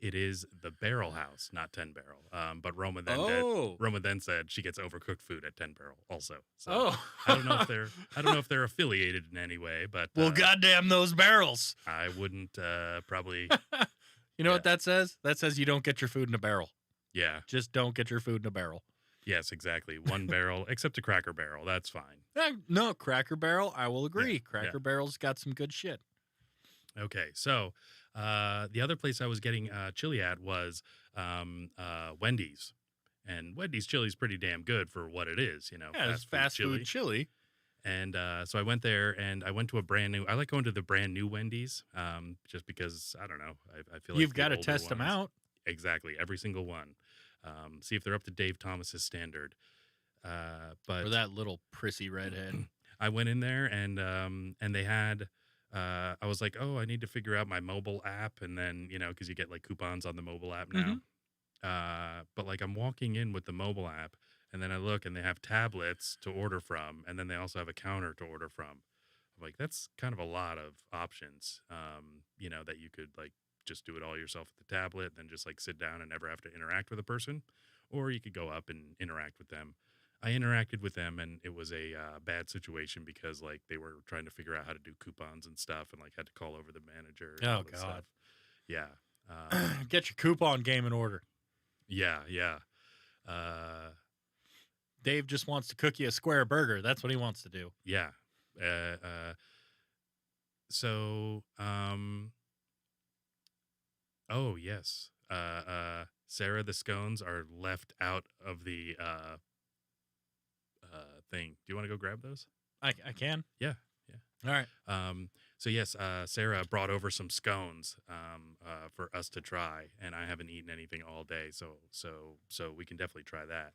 it is the Barrel House, not 10 Barrel. But Roma then said she gets overcooked food at 10 Barrel also. So I don't know if they're affiliated in any way, but well, goddamn those barrels. I wouldn't probably. You know what that says? That says you don't get your food in a barrel. Yeah. Just don't get your food in a barrel. Yes, exactly. 1 barrel, except a Cracker Barrel. That's fine. No, Cracker Barrel, I will agree. Cracker Barrel's got some good shit. Okay, so the other place I was getting chili at was Wendy's. And Wendy's chili is pretty damn good for what it is, Yeah, it's fast food chili. And so I went there, and I went to I like going to the brand new Wendy's, just because, I don't know, I feel like you've got to test them out. Exactly, every single one. See if they're up to Dave Thomas's standard. But or that little prissy redhead. I went in there and they had I was like, "Oh, I need to figure out my mobile app," and then, cuz you get like coupons on the mobile app Mm-hmm. now. But like I'm walking in with the mobile app and then I look and they have tablets to order from and then they also have a counter to order from. I'm like, that's kind of a lot of options. That you could like just do it all yourself with the tablet, then just like sit down and never have to interact with a person, or you could go up and interact with them. I interacted with them, and it was a bad situation because like they were trying to figure out how to do coupons and stuff, and like had to call over the manager and Oh all this God. stuff. Yeah, um, Get your coupon game in order. yeah. Uh, Dave just wants to cook you a square burger. That's what he wants to do. yeah. Uh, uh, so, oh yes. Sarah, the scones are left out of the thing. Do you want to go grab those? I can. Yeah. All right. So yes, Sarah brought over some scones for us to try, and I haven't eaten anything all day, so we can definitely try that.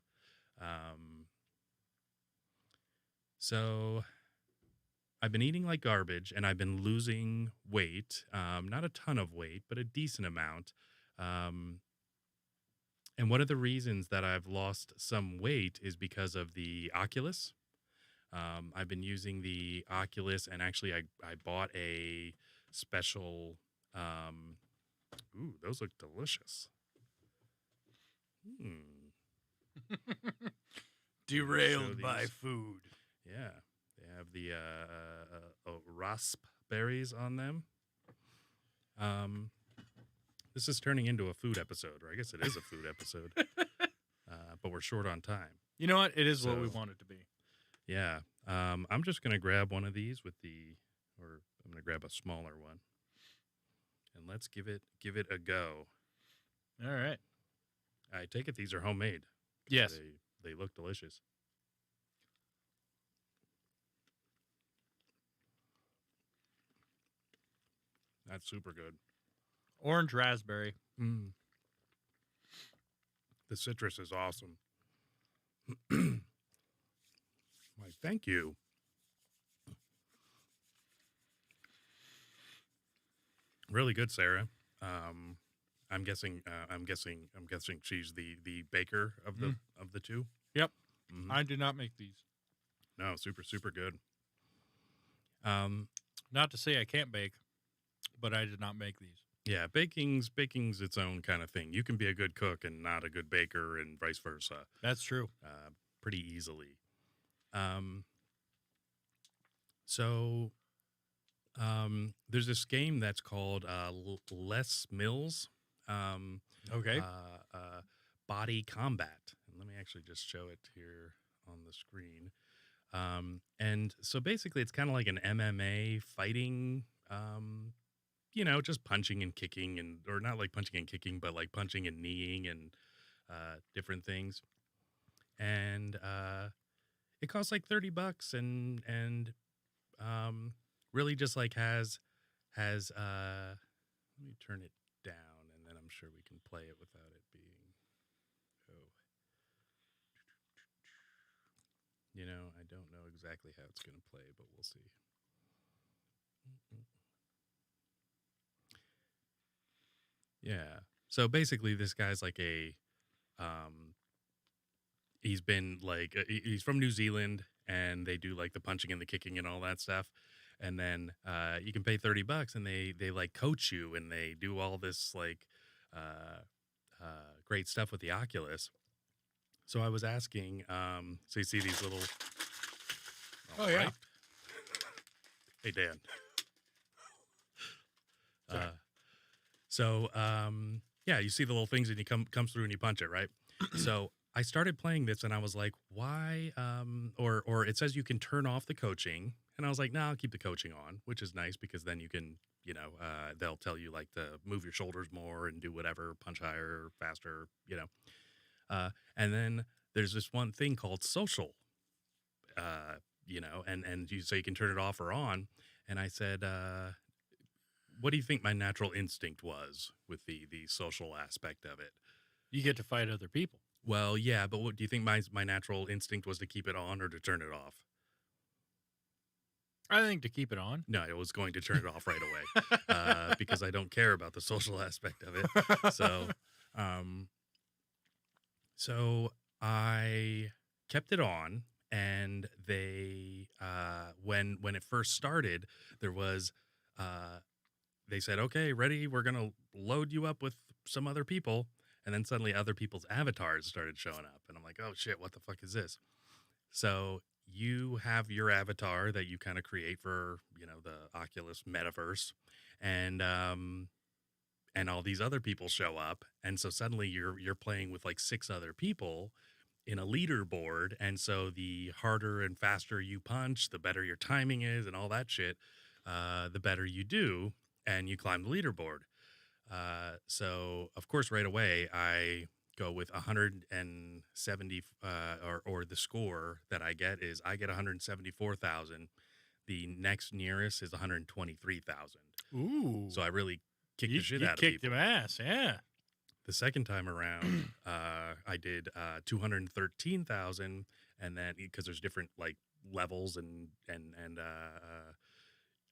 So I've been eating like garbage, and I've been losing weight. Not a ton of weight, but a decent amount. Um, and one of the reasons that I've lost some weight is because of the Oculus. I've been using the Oculus, and actually, I bought a special. Ooh, those look delicious. Derailed by food. Yeah, they have the raspberries on them. This is turning into a food episode, or I guess it is a food episode. But we're short on time. You know what? It is what we want it to be. Yeah. I'm just gonna grab one of these or I'm gonna grab a smaller one, and let's give it a go. All right. I take it these are homemade. Yes. They look delicious. That's super good. Orange raspberry. The citrus is awesome. Why, thank you. Really good, Sarah. I'm guessing she's the baker of the two. Yep. Mm-hmm. I did not make these. No, super good. Not to say I can't bake, but I did not make these. Yeah, baking's its own kind of thing. You can be a good cook and not a good baker, and vice versa. That's true. Pretty easily. So there's this game that's called Les Mills. Okay. Body Combat. And let me actually just show it here on the screen. And so basically it's kind of like an MMA fighting, just punching and kicking or not like punching and kicking, but like punching and kneeing and different things. And it costs like $30 and really just like has let me turn it down and then I'm sure we can play it without it being I don't know exactly how it's going to play, but we'll see. Yeah. So basically this guy's like he's been like he's from New Zealand and they do like the punching and the kicking and all that stuff. And then you can pay $30 and they like coach you and they do all this like great stuff with the Oculus. So I was asking, so you see these little. Oh yeah. Right? Hey Dan. Yeah, you see the little things and you comes through and you punch it, right? So I started playing this and I was like, why? Or it says you can turn off the coaching. And I was like, no, I'll keep the coaching on, which is nice because then you can, they'll tell you like to move your shoulders more and do whatever, punch higher, faster, and then there's this one thing called social, and so you can turn it off or on. And I said, what do you think my natural instinct was with the social aspect of it? You get to fight other people. Well, yeah, but what do you think my natural instinct was to keep it on or to turn it off? I think to keep it on. No, I was going to turn it off right away because I don't care about the social aspect of it. So I kept it on, and they when it first started, there was they said, "Okay, ready? We're gonna load you up with some other people," and then suddenly other people's avatars started showing up, and I'm like, "Oh shit, what the fuck is this?" So you have your avatar that you kind of create for, the Oculus metaverse, and all these other people show up, and so suddenly you're playing with like 6 other people in a leaderboard, and so the harder and faster you punch, the better your timing is, and all that shit, the better you do, and you climb the leaderboard. So of course, right away I go with 170, or the score that I get is I get 174,000. The next nearest is 123,000. Ooh. So I really kicked the shit out of people. You kicked people. him ass, yeah. The second time around, I did 213,000, and then because there's different like levels and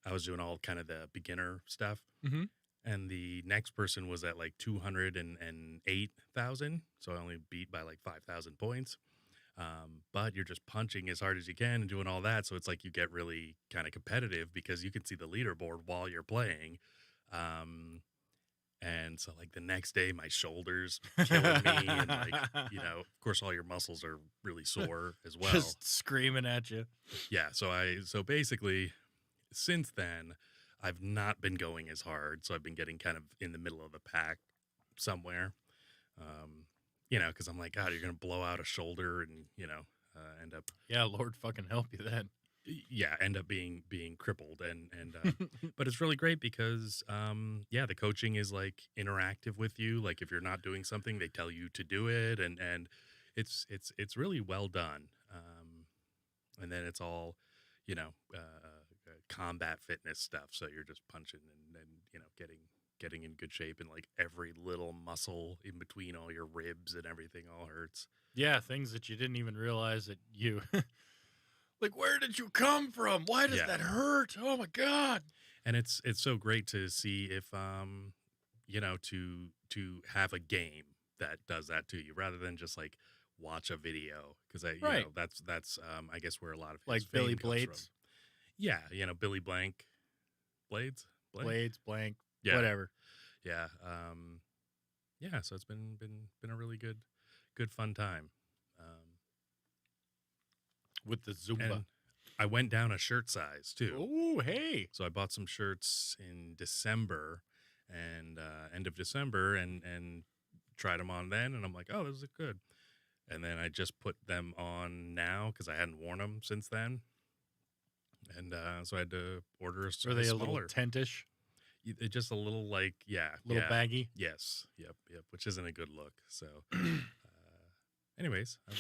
I was doing all kind of the beginner stuff. Mm-hmm. And the next person was at like 208,000, so I only beat by like 5,000 points. But you're just punching as hard as you can and doing all that, so it's like you get really kind of competitive because you can see the leaderboard while you're playing. And so like the next day, my shoulders killing me, and like of course, all your muscles are really sore as well. Just screaming at you. Yeah. So basically, since then, I've not been going as hard, so I've been getting kind of in the middle of the pack somewhere. Because I'm like, God, you're gonna blow out a shoulder, and end up. Yeah, Lord fucking help you then. Yeah, end up being crippled, and but it's really great because the coaching is like interactive with you. Like if you're not doing something, they tell you to do it, and it's really well done. And then it's all combat fitness stuff. So you're just punching and getting in good shape, and like every little muscle in between all your ribs and everything all hurts. Yeah, things that you didn't even realize that you like, where did you come from? Why does that hurt? Oh my God. And it's so great to see if to have a game that does that to you rather than just like watch a video, because that's I guess where a lot of his like fame Billy comes Blades. from. Yeah, Billy Blank Blades. Blades, blank, whatever. Yeah. So it's been a really good fun time. With the Zumba. And I went down a shirt size too. Oh, hey. So I bought some shirts in December and end of December and tried them on then, and I'm like, oh, this is good. And then I just put them on now because I hadn't worn them since then. And so I had to order a Are they smaller. a little tent-ish? Just a little like, little baggy? Yes. Yep. Which isn't a good look. So anyways, I'm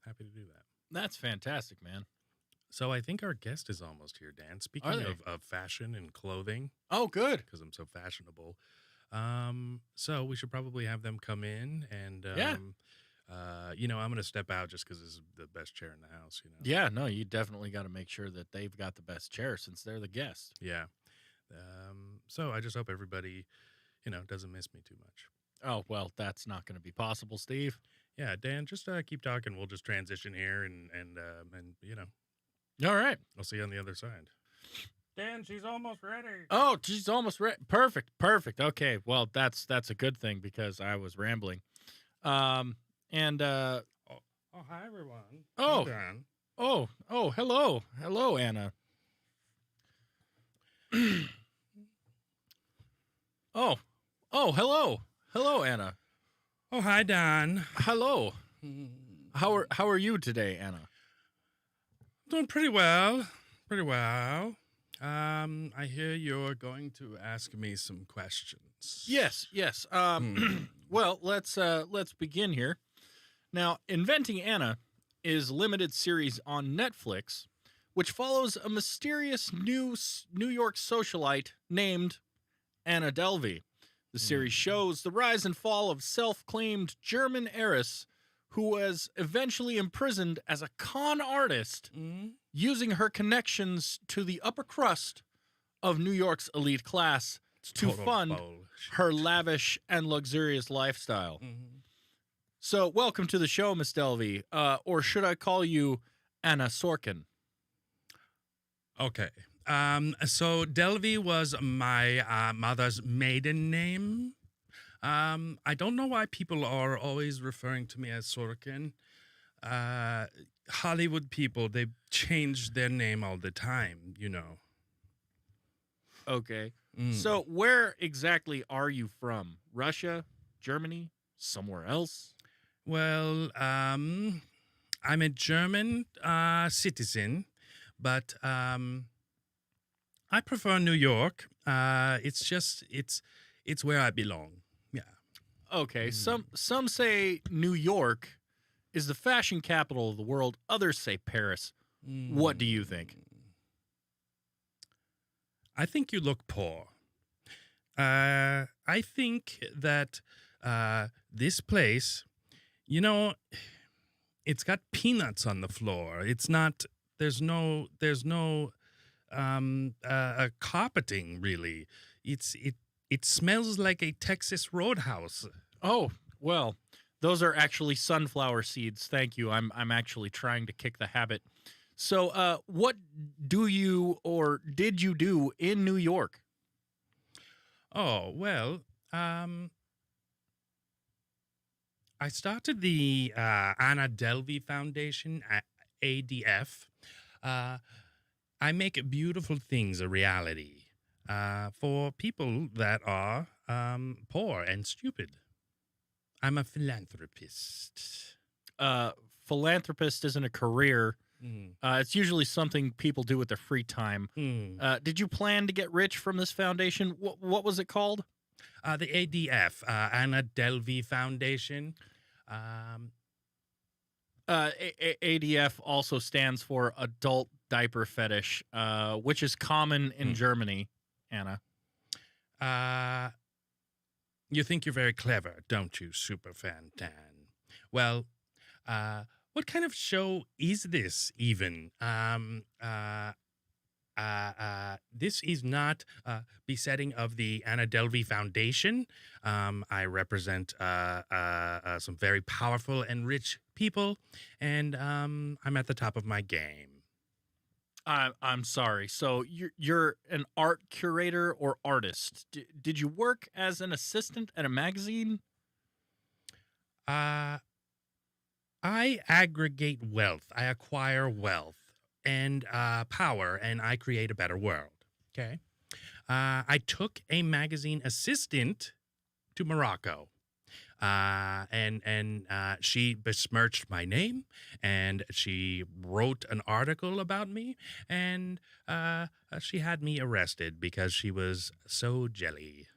happy to do that. That's fantastic, man. So I think our guest is almost here, Dan. Speaking of fashion and clothing. Oh, good. Because I'm so fashionable. So we should probably have them come in, and I'm going to step out just because this is the best chair in the house. Yeah, no, you definitely got to make sure that they've got the best chair since they're the guest. Yeah. So I just hope everybody, doesn't miss me too much. Oh, well, that's not going to be possible, Steve. Yeah, Dan, just keep talking. We'll just transition here, and All right. I'll see you on the other side. Dan, she's almost ready. Oh, she's almost ready. Perfect. Okay, well, that's a good thing because I was rambling. Oh, hi everyone. Oh, Dan. oh, hello, Anna. Oh, hello, Anna. Oh, hi, Don. Hello. How are you today, Anna? Doing pretty well. I hear you're going to ask me some questions. Yes. Well, let's begin here. Now, Inventing Anna is a limited series on Netflix, which follows a mysterious New York socialite named Anna Delvey. The series shows the rise and fall of self-claimed German heiress who was eventually imprisoned as a con artist using her connections to the upper crust of New York's elite class to Total fund bullshit. her lavish and luxurious lifestyle. Mhm. So, welcome to the show, Miss Delvey. Or should I call you Anna Sorkin? Okay. So Delvey was my mother's maiden name. I don't know why people are always referring to me as Sorkin. Hollywood people, they change their name all the time, you know. Okay. Mm. So, where exactly are you from? Russia? Germany? Somewhere else? Well, I'm a German citizen, but I prefer New York. It's where I belong. Yeah. Okay. Some say New York is the fashion capital of the world. Others say Paris. What do you think? I think you look poor. I think that this place, you know, it's got peanuts on the floor. It's not. There's no carpeting really. It smells like a Texas Roadhouse. Oh, well, those are actually sunflower seeds. Thank you. I'm actually trying to kick the habit. So, what do you or did you do in New York? Oh well, I started the Anna Delvey Foundation at ADF. I make beautiful things a reality for people that are poor and stupid. I'm a philanthropist. Philanthropist isn't a career. Mm. It's usually something people do with their free time. Mm. Did you plan to get rich from this foundation? What was it called? The ADF, Anna Delvey Foundation. ADF also stands for Adult Diaper Fetish, which is common in Germany, Anna. You think you're very clever, don't you, Superfan Dan? Well, what kind of show is this even? This is not besetting of the Anna Delvey Foundation. I represent some very powerful and rich people, and I'm at the top of my game. I'm sorry. So you're an art curator or artist. Did you work as an assistant at a magazine? I aggregate wealth. I acquire wealth and power, and I create a better world. Okay. I took a magazine assistant to Morocco. And she besmirched my name, and she wrote an article about me, and she had me arrested because she was so jelly.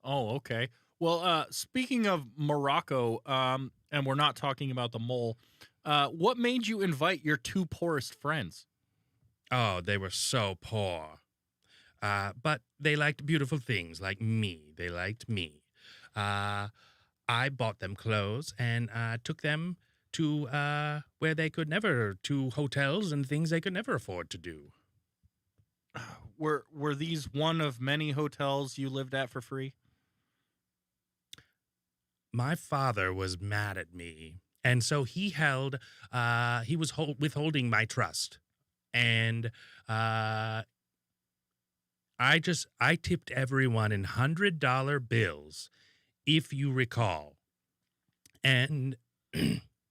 Oh, okay. Well, speaking of Morocco, and we're not talking about the mole, what made you invite your two poorest friends? Oh, they were so poor. But they liked beautiful things like me. They liked me. I bought them clothes and took them to where they could never, to hotels and things they could never afford to do. Were these one of many hotels you lived at for free? My father was mad at me, and so he was withholding my trust, and I tipped everyone in $100 bills, if you recall, and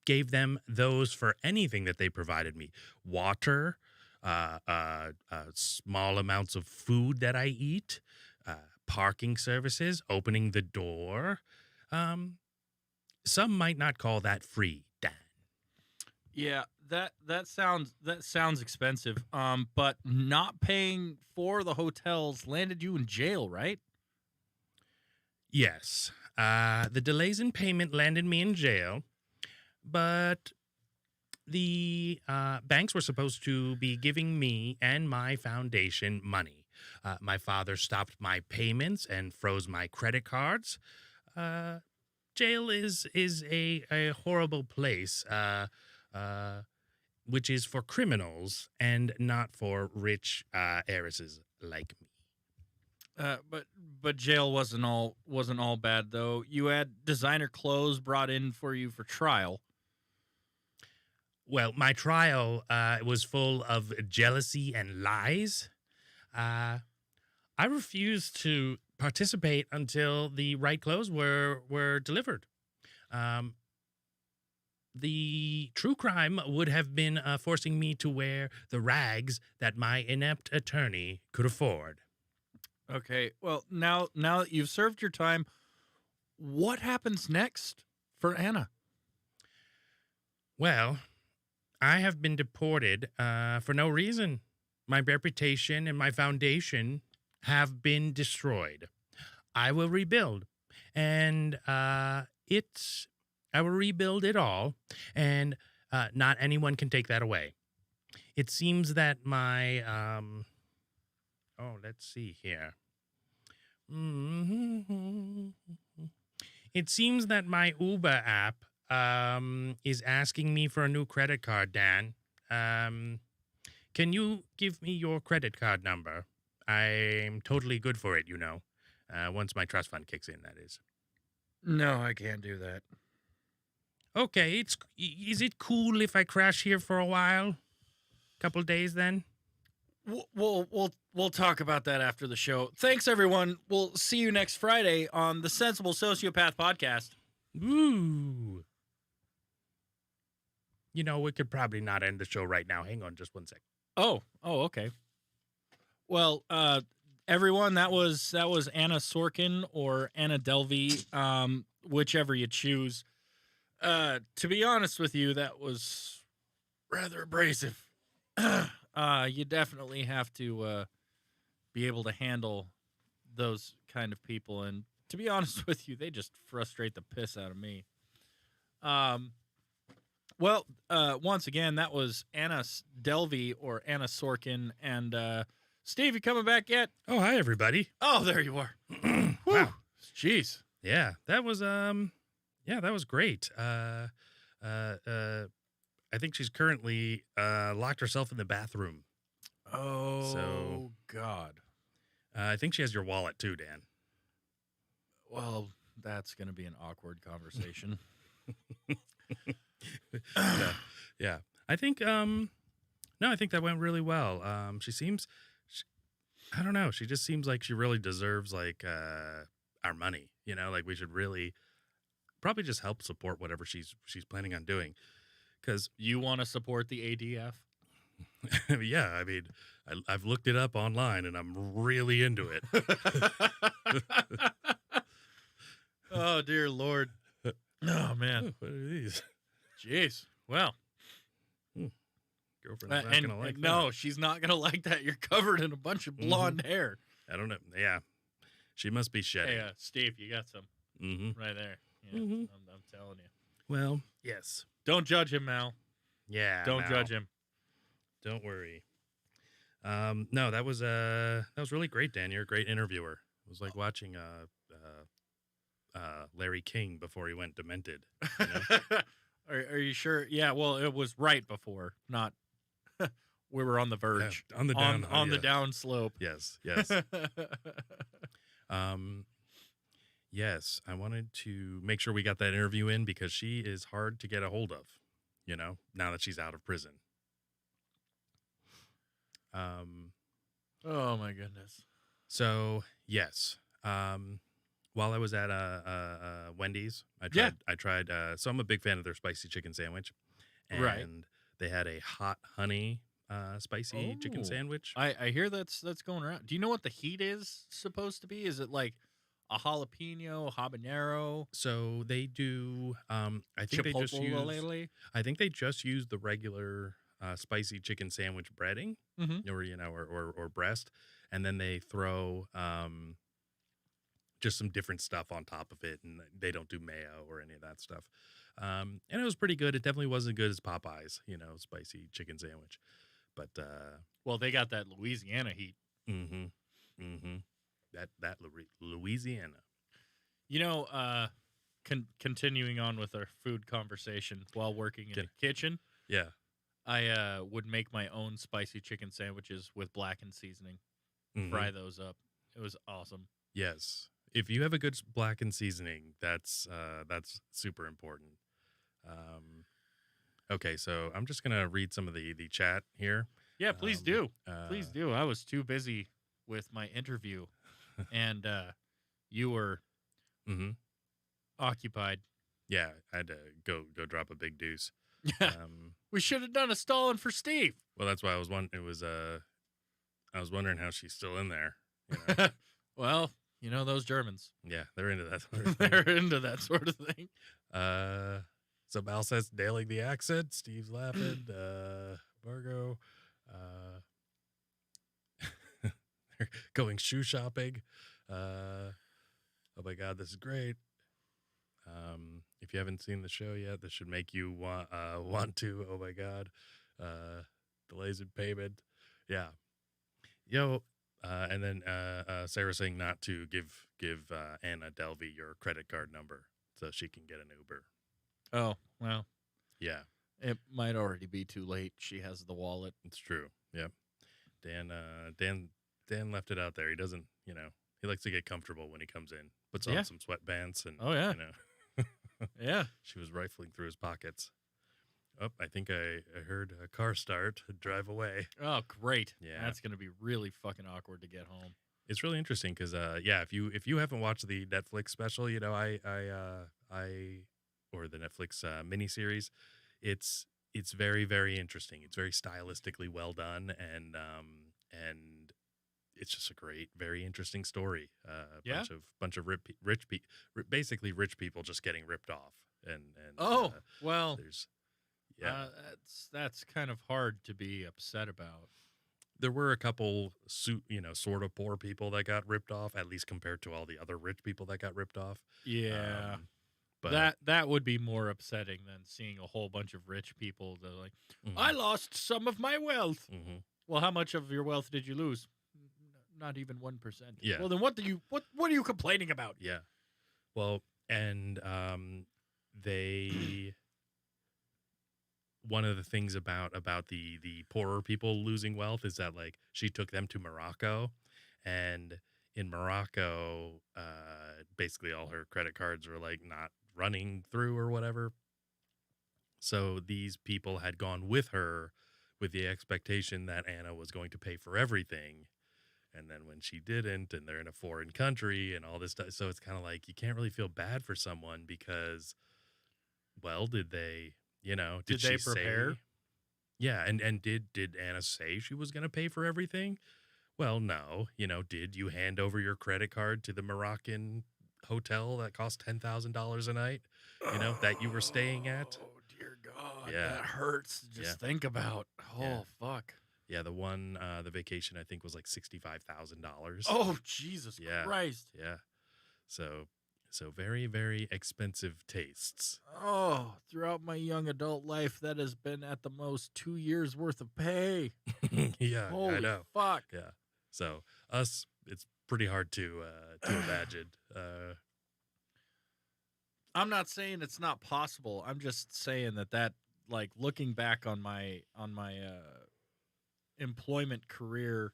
gave them those for anything that they provided me. Water, small amounts of food that I eat, parking services, opening the door. Some might not call that free, Dan. Yeah, that sounds expensive. But not paying for the hotels landed you in jail, right? Yes. The delays in payment landed me in jail, but the banks were supposed to be giving me and my foundation money. My father stopped my payments and froze my credit cards. Jail is a horrible place. which is for criminals and not for rich heiresses like me. But jail wasn't all bad though. You had designer clothes brought in for you for trial. Well, my trial was full of jealousy and lies. I refused to participate until the right clothes were delivered. The true crime would have been forcing me to wear the rags that my inept attorney could afford. Okay. Well, now that you've served your time, what happens next for Anna? Well, I have been deported for no reason. My reputation and my foundation have been destroyed. I will rebuild, and I will rebuild it all, and not anyone can take that away. It seems that my let's see here. It seems that my Uber app is asking me for a new credit card, Dan. Can you give me your credit card number? I'm totally good for it, you know. Once my trust fund kicks in, that is. No, I can't do that. Okay, is it cool if I crash here for a while? Couple days then? We'll talk about that after the show. Thanks, everyone. We'll see you next Friday on the Sensible Sociopath podcast. Ooh. You know, we could probably not end the show right now. Hang on just one sec. Oh, okay. Well, everyone, that was Anna Sorkin or Anna Delvey, whichever you choose. To be honest with you, that was rather abrasive. You definitely have to be able to handle those kind of people, and to be honest with you, they just frustrate the piss out of me. Well, once again, that was Anna Delvey or Anna Sorkin, and Steve, you coming back yet? Oh, hi everybody. Oh, there you are. Wow. Jeez. Yeah, that was great. I think she's currently locked herself in the bathroom. Oh, God. I think she has your wallet too, Dan. Well, that's going to be an awkward conversation. Yeah. I think I think that went really well. I don't know, she just seems like she really deserves like our money, you know, like we should really probably just help support whatever she's planning on doing. Cuz you want to support the ADF? Yeah, I mean, I've looked it up online and I'm really into it. Oh, dear Lord. Oh, man. What are these? Jeez. Well. Girlfriend's not going to like that. No, she's not going to like that. You're covered in a bunch of blonde hair. I don't know. Yeah. She must be shedding. Hey, Steve, you got some right there. Yeah, I'm telling you. Well, yes. Don't judge him, Mal. Yeah. Don't judge him. Don't worry. No, that was really great, Dan. You're a great interviewer. It was like watching Larry King before he went demented. You know? Are you sure? Yeah, well, it was right before, not we were on the verge. Yeah, on the down on the down slope. Yes. Yes, I wanted to make sure we got that interview in because she is hard to get a hold of, you know, now that she's out of prison. Oh my goodness. So, yes. While I was at Wendy's, I tried so I'm a big fan of their spicy chicken sandwich. And they had a hot honey spicy chicken sandwich. I hear that's going around. Do you know what the heat is supposed to be? Is it like a jalapeno, habanero? So they do I think they just use the regular spicy chicken sandwich breading, or you know, or breast, and then they throw just some different stuff on top of it, and they don't do mayo or any of that stuff. And it was pretty good. It definitely wasn't good as Popeyes, you know, spicy chicken sandwich. But well, they got that Louisiana heat. That Louisiana. You know, continuing on with our food conversation while working in the kitchen. Yeah. I would make my own spicy chicken sandwiches with blackened seasoning. Fry those up. It was awesome. Yes. If you have a good blackened seasoning, that's super important. Okay, so I'm just gonna read some of the chat here. Yeah, please do. Please do. I was too busy with my interview, and you were occupied. Yeah, I had to go drop a big deuce. Yeah, we should have done a stalling for Steve. Well, that's why I was I was wondering how she's still in there. You know? Well, you know those Germans. Yeah, they're into that sort of thing. They're into that sort of thing. So Mal says nailing the accent. Steve's laughing. Margot. They're going shoe shopping. Oh my God, this is great. If you haven't seen the show yet, this should make you want to. Oh my God. Delays in payment. Yeah. Yo. And then Sarah saying not to give Anna Delvey your credit card number so she can get an Uber. Oh, well. Yeah. It might already be too late. She has the wallet. It's true. Yep. Dan left it out there. He doesn't, he likes to get comfortable when he comes in. Puts on some sweatpants and, Yeah. She was rifling through his pockets. Oh, I think I heard a car start, drive away. Oh, great. Yeah. That's going to be really fucking awkward to get home. It's really interesting because, if you haven't watched the Netflix special, or the Netflix miniseries, it's very, very interesting. It's very stylistically well done, and it's just a great, very interesting story. Bunch of basically rich people just getting ripped off, and there's that's kind of hard to be upset about. There were a couple, sort of poor people that got ripped off, at least compared to all the other rich people that got ripped off. Yeah. But that would be more upsetting than seeing a whole bunch of rich people that are like, I lost some of my wealth. Mm-hmm. Well, how much of your wealth did you lose? Not even 1%. Yeah. Well, then what are you complaining about? Yeah. Well, and one of the things about the poorer people losing wealth is that, like, she took them to Morocco, and in Morocco, basically all her credit cards were like not running through or whatever. So these people had gone with her with the expectation that Anna was going to pay for everything. And then when she didn't, and they're in a foreign country and all this stuff, so it's kind of like you can't really feel bad for someone because, well, did they, did they prepare? Yeah, and did Anna say she was going to pay for everything? Well, no. Did you hand over your credit card to the Moroccan hotel that cost $10,000 a night, that you were staying at? Oh, dear God. Yeah. That hurts to just think about. Oh, Yeah. Fuck. Yeah, the vacation, I think, was like $65,000. Oh, Jesus Christ. Yeah. So very, very expensive tastes. Oh, throughout my young adult life, that has been at the most 2 years worth of pay. Yeah, Holy I know. Fuck. Yeah. So it's pretty hard to imagine. I'm not saying it's not possible. I'm just saying that like looking back on my employment career,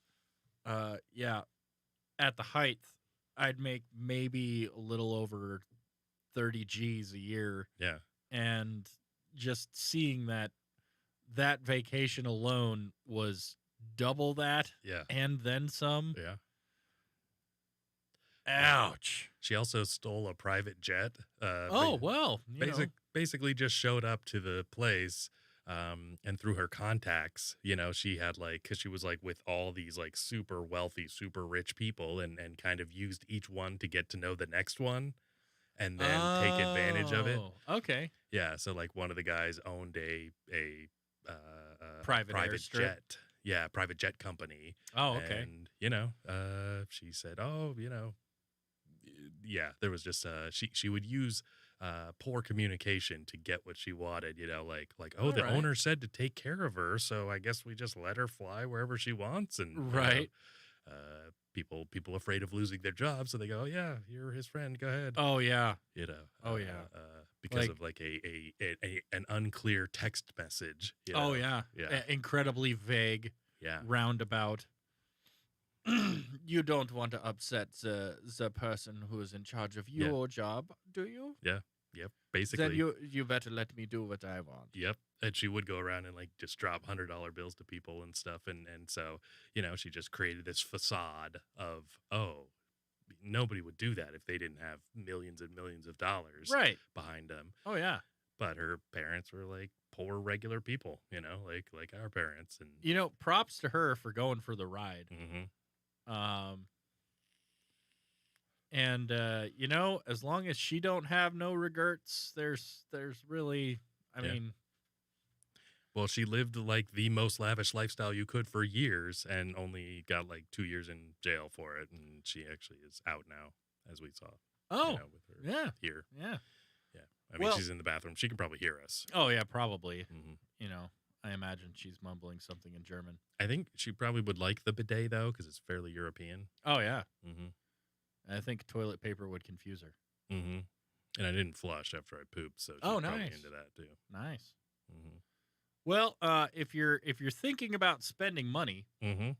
at the height, I'd make maybe a little over 30 G's a year. Yeah. And just seeing that vacation alone was double that. Yeah. And then some. Yeah. Ouch. She also stole a private jet. Basically just showed up to the place. And through her contacts, she had because she was with all these super wealthy, super rich people and kind of used each one to get to know the next one and then take advantage of it. Okay. Yeah. So one of the guys owned a private jet. Yeah. Private jet company. Oh, okay. And, she said, yeah, there was just, she would use poor communication to get what she wanted, the owner said to take care of her, so I guess we just let her fly wherever she wants, and right. people afraid of losing their job, so they go, oh, yeah, you're his friend, go ahead. Oh yeah. You know. Oh yeah. Because Like- of like an unclear text message. You know? Oh yeah. Yeah. Incredibly vague, Yeah. roundabout. You don't want to upset the person who is in charge of Yeah. your job, do you? Yep. Basically. Then you better let me do what I want. Yep. And she would go around and like just drop $100 bills to people and stuff. And so, you know, she just created this facade of, oh, nobody would do that if they didn't have millions and millions of dollars Right. behind them. Oh yeah. But her parents were like poor regular people, you know, like our parents. And You know, props to her for going for the ride. Mhm. And you know, as long as she don't have no regrets, there's really, I Yeah. mean, Well, she lived like the most lavish lifestyle you could for years and only got like 2 years in jail for it. And she actually is out now, as we saw. oh You know, with her yeah, here. yeah. Yeah. I mean, Well- she's in the bathroom. She can probably hear us. Oh yeah, probably. Hmm. You know, I imagine she's mumbling something in German. I think she probably would like the bidet, though, because it's fairly European. Oh yeah, Mm-hmm. I think toilet paper would confuse her. Mm-hmm. And I didn't flush after I pooped, so she's Oh, probably nice. into that, too. Nice. Mm-hmm. Well, if you're thinking about spending money, Mm-hmm.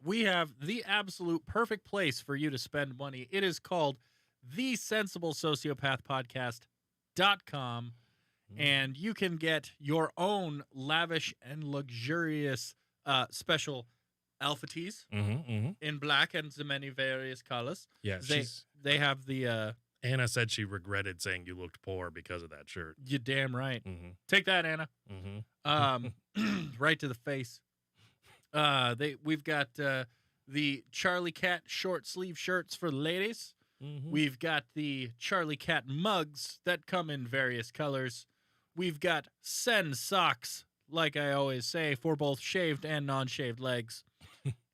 we have the absolute perfect place for you to spend money. It is called the Sensible Sociopath Podcast.com, and you can get your own lavish and luxurious special alpha tees Mm-hmm. Mm-hmm. in black and the many various colors. Yeah, They have the Anna said she regretted saying you looked poor because of that shirt. you damn right. Mm-hmm. Take that, Anna. Mm-hmm. Right to the face. We've got the Charlie Cat short sleeve shirts for the ladies. Mm-hmm. We've got the Charlie Cat mugs that come in various colors. We've got SenSocs, like I always say, for both shaved and non-shaved legs.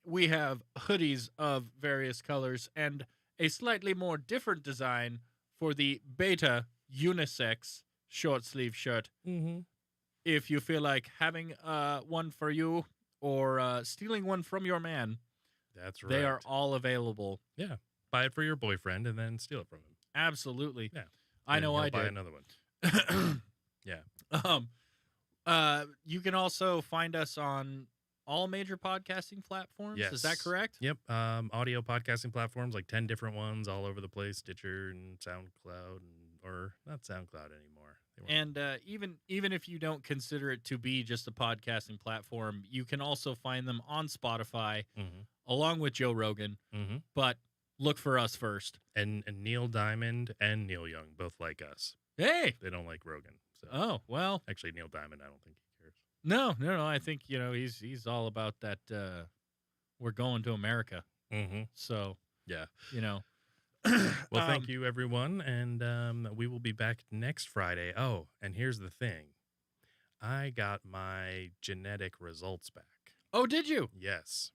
We have hoodies of various colors and a slightly more different design for the Beta unisex short sleeve shirt. Mm-hmm. If you feel like having one for you or stealing one from your man, That's right. they are all available. Buy it for your boyfriend and then steal it from him. Absolutely. Yeah. I And know he'll I buy did. another one. Yeah. You can also find us on all major podcasting platforms. Is that Yes. correct? Yep. Audio podcasting platforms, like 10 different ones all over the place. Stitcher and SoundCloud, or not SoundCloud anymore. They weren't- And even if you don't consider it to be just a podcasting platform, you can also find them on Spotify Mhm. along with Joe Rogan. Mhm. But look for us first. And Neil Diamond and Neil Young both like us. Hey. They don't like Rogan. So Oh well. actually, Neil Diamond, I don't think he cares. No. I think he's all about that. We're going to America. Mm-hmm. So Yeah. Well, Well, thank you, everyone, and we will be back next Friday. Oh, and here's the thing. I got my genetic results back. Oh, did you? Yes.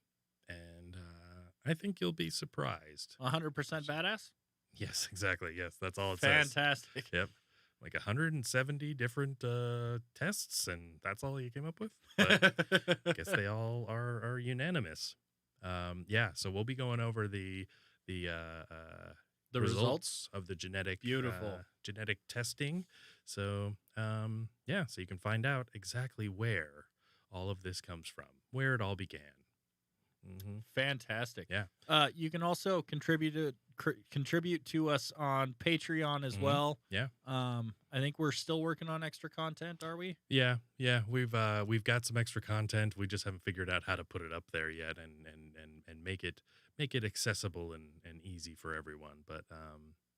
And I think you'll be surprised. 100% badass. Yes, exactly. Yes, that's all it says. Fantastic. Yep. Like 170 different tests, and that's all you came up with? But I guess they all are unanimous. Yeah, so we'll be going over the results? of the genetic Beautiful. genetic testing. So yeah, so you can find out exactly where all of this comes from, where it all began. Mm-hmm. Fantastic. Yeah. You can also contribute to us on Patreon as Mhm. well. Yeah. I think we're still working on extra content. Are we? Yeah, we've got some extra content. We just haven't figured out how to put it up there yet, and make it accessible and easy for everyone. But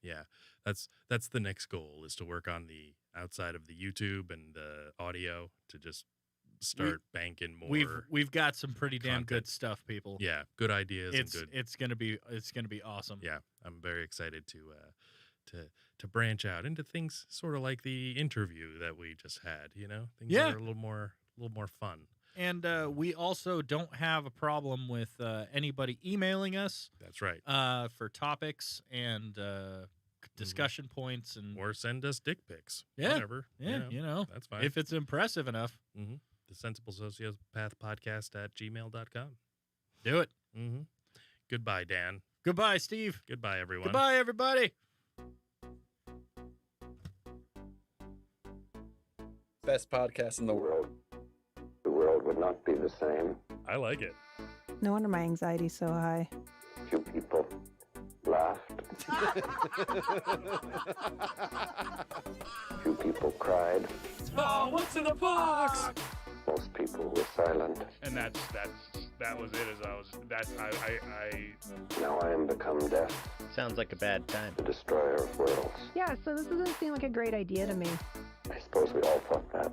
yeah, that's the next goal, is to work on the outside of the YouTube and the audio to just start banking more. We've got some pretty damn good content. stuff, people. Yeah, good ideas It's and good. it's gonna be awesome. Yeah, I'm very excited to branch out into things sort of like the interview that we just had. Things Yeah. that are a little more fun. And we also don't have a problem with anybody emailing us That's right. for topics and discussion points and Or send us dick pics. Yeah. Whatever. That's fine. if it's impressive enough, The Sensible Sociopath Podcast at gmail.com. do it. Mm-hmm. Goodbye, Dan. Goodbye, Steve. Goodbye, everyone. Goodbye, everybody. Best podcast in the world. The world would not be the same. I like it. No wonder my anxiety's so high. Few people laughed. Few people cried. Oh, what's in the box? Most people were silent. And that was it. Now I am become death, Sounds like a bad time. the destroyer of worlds. Yeah, so this doesn't seem like a great idea to me. I suppose we all thought that,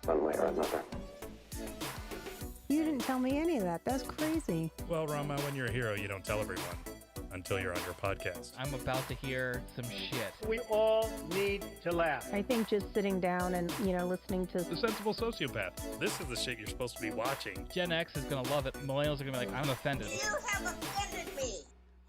one way or another. You didn't tell me any of that. That's crazy. Well, Rama, when you're a hero, you don't tell everyone until you're on your podcast. I'm about to hear some shit. We all need to laugh. I think just sitting down and, listening to... The sensible sociopath. This is the shit you're supposed to be watching. Gen X is going to love it. Millennials are going to be like, I'm offended. You have offended me.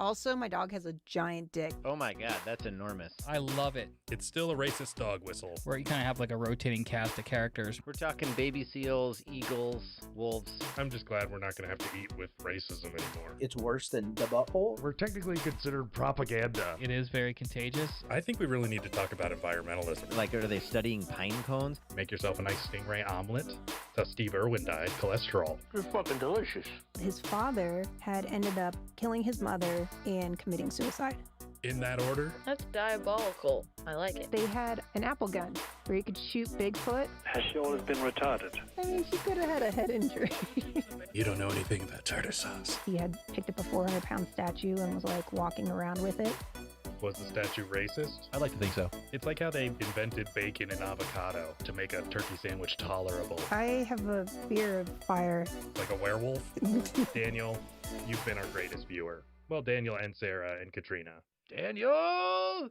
Also, my dog has a giant dick. Oh my god, that's enormous. I love it. It's still a racist dog whistle. Where you kind of have like a rotating cast of characters. We're talking baby seals, eagles, wolves. I'm just glad we're not going to have to eat with racism anymore. It's worse than the butthole. We're technically considered propaganda. It is very contagious. I think we really need to talk about environmentalism. Like, are they studying pine cones? Make yourself a nice stingray omelet. That's how Steve Irwin died. Cholesterol. It's fucking delicious. His father had ended up killing his mother and committing suicide. In that order? That's diabolical. I like it. They had an apple gun where you could shoot Bigfoot. Has she always been retarded? I mean, she could have had a head injury. You don't know anything about tartar sauce. He had picked up a 400-pound statue and was like walking around with it. Was the statue racist? I like to think so. It's like how they invented bacon and avocado to make a turkey sandwich tolerable. I have a fear of fire. Like a werewolf. Daniel, you've been our greatest viewer. Well, Daniel and Sarah and Katrina. Daniel!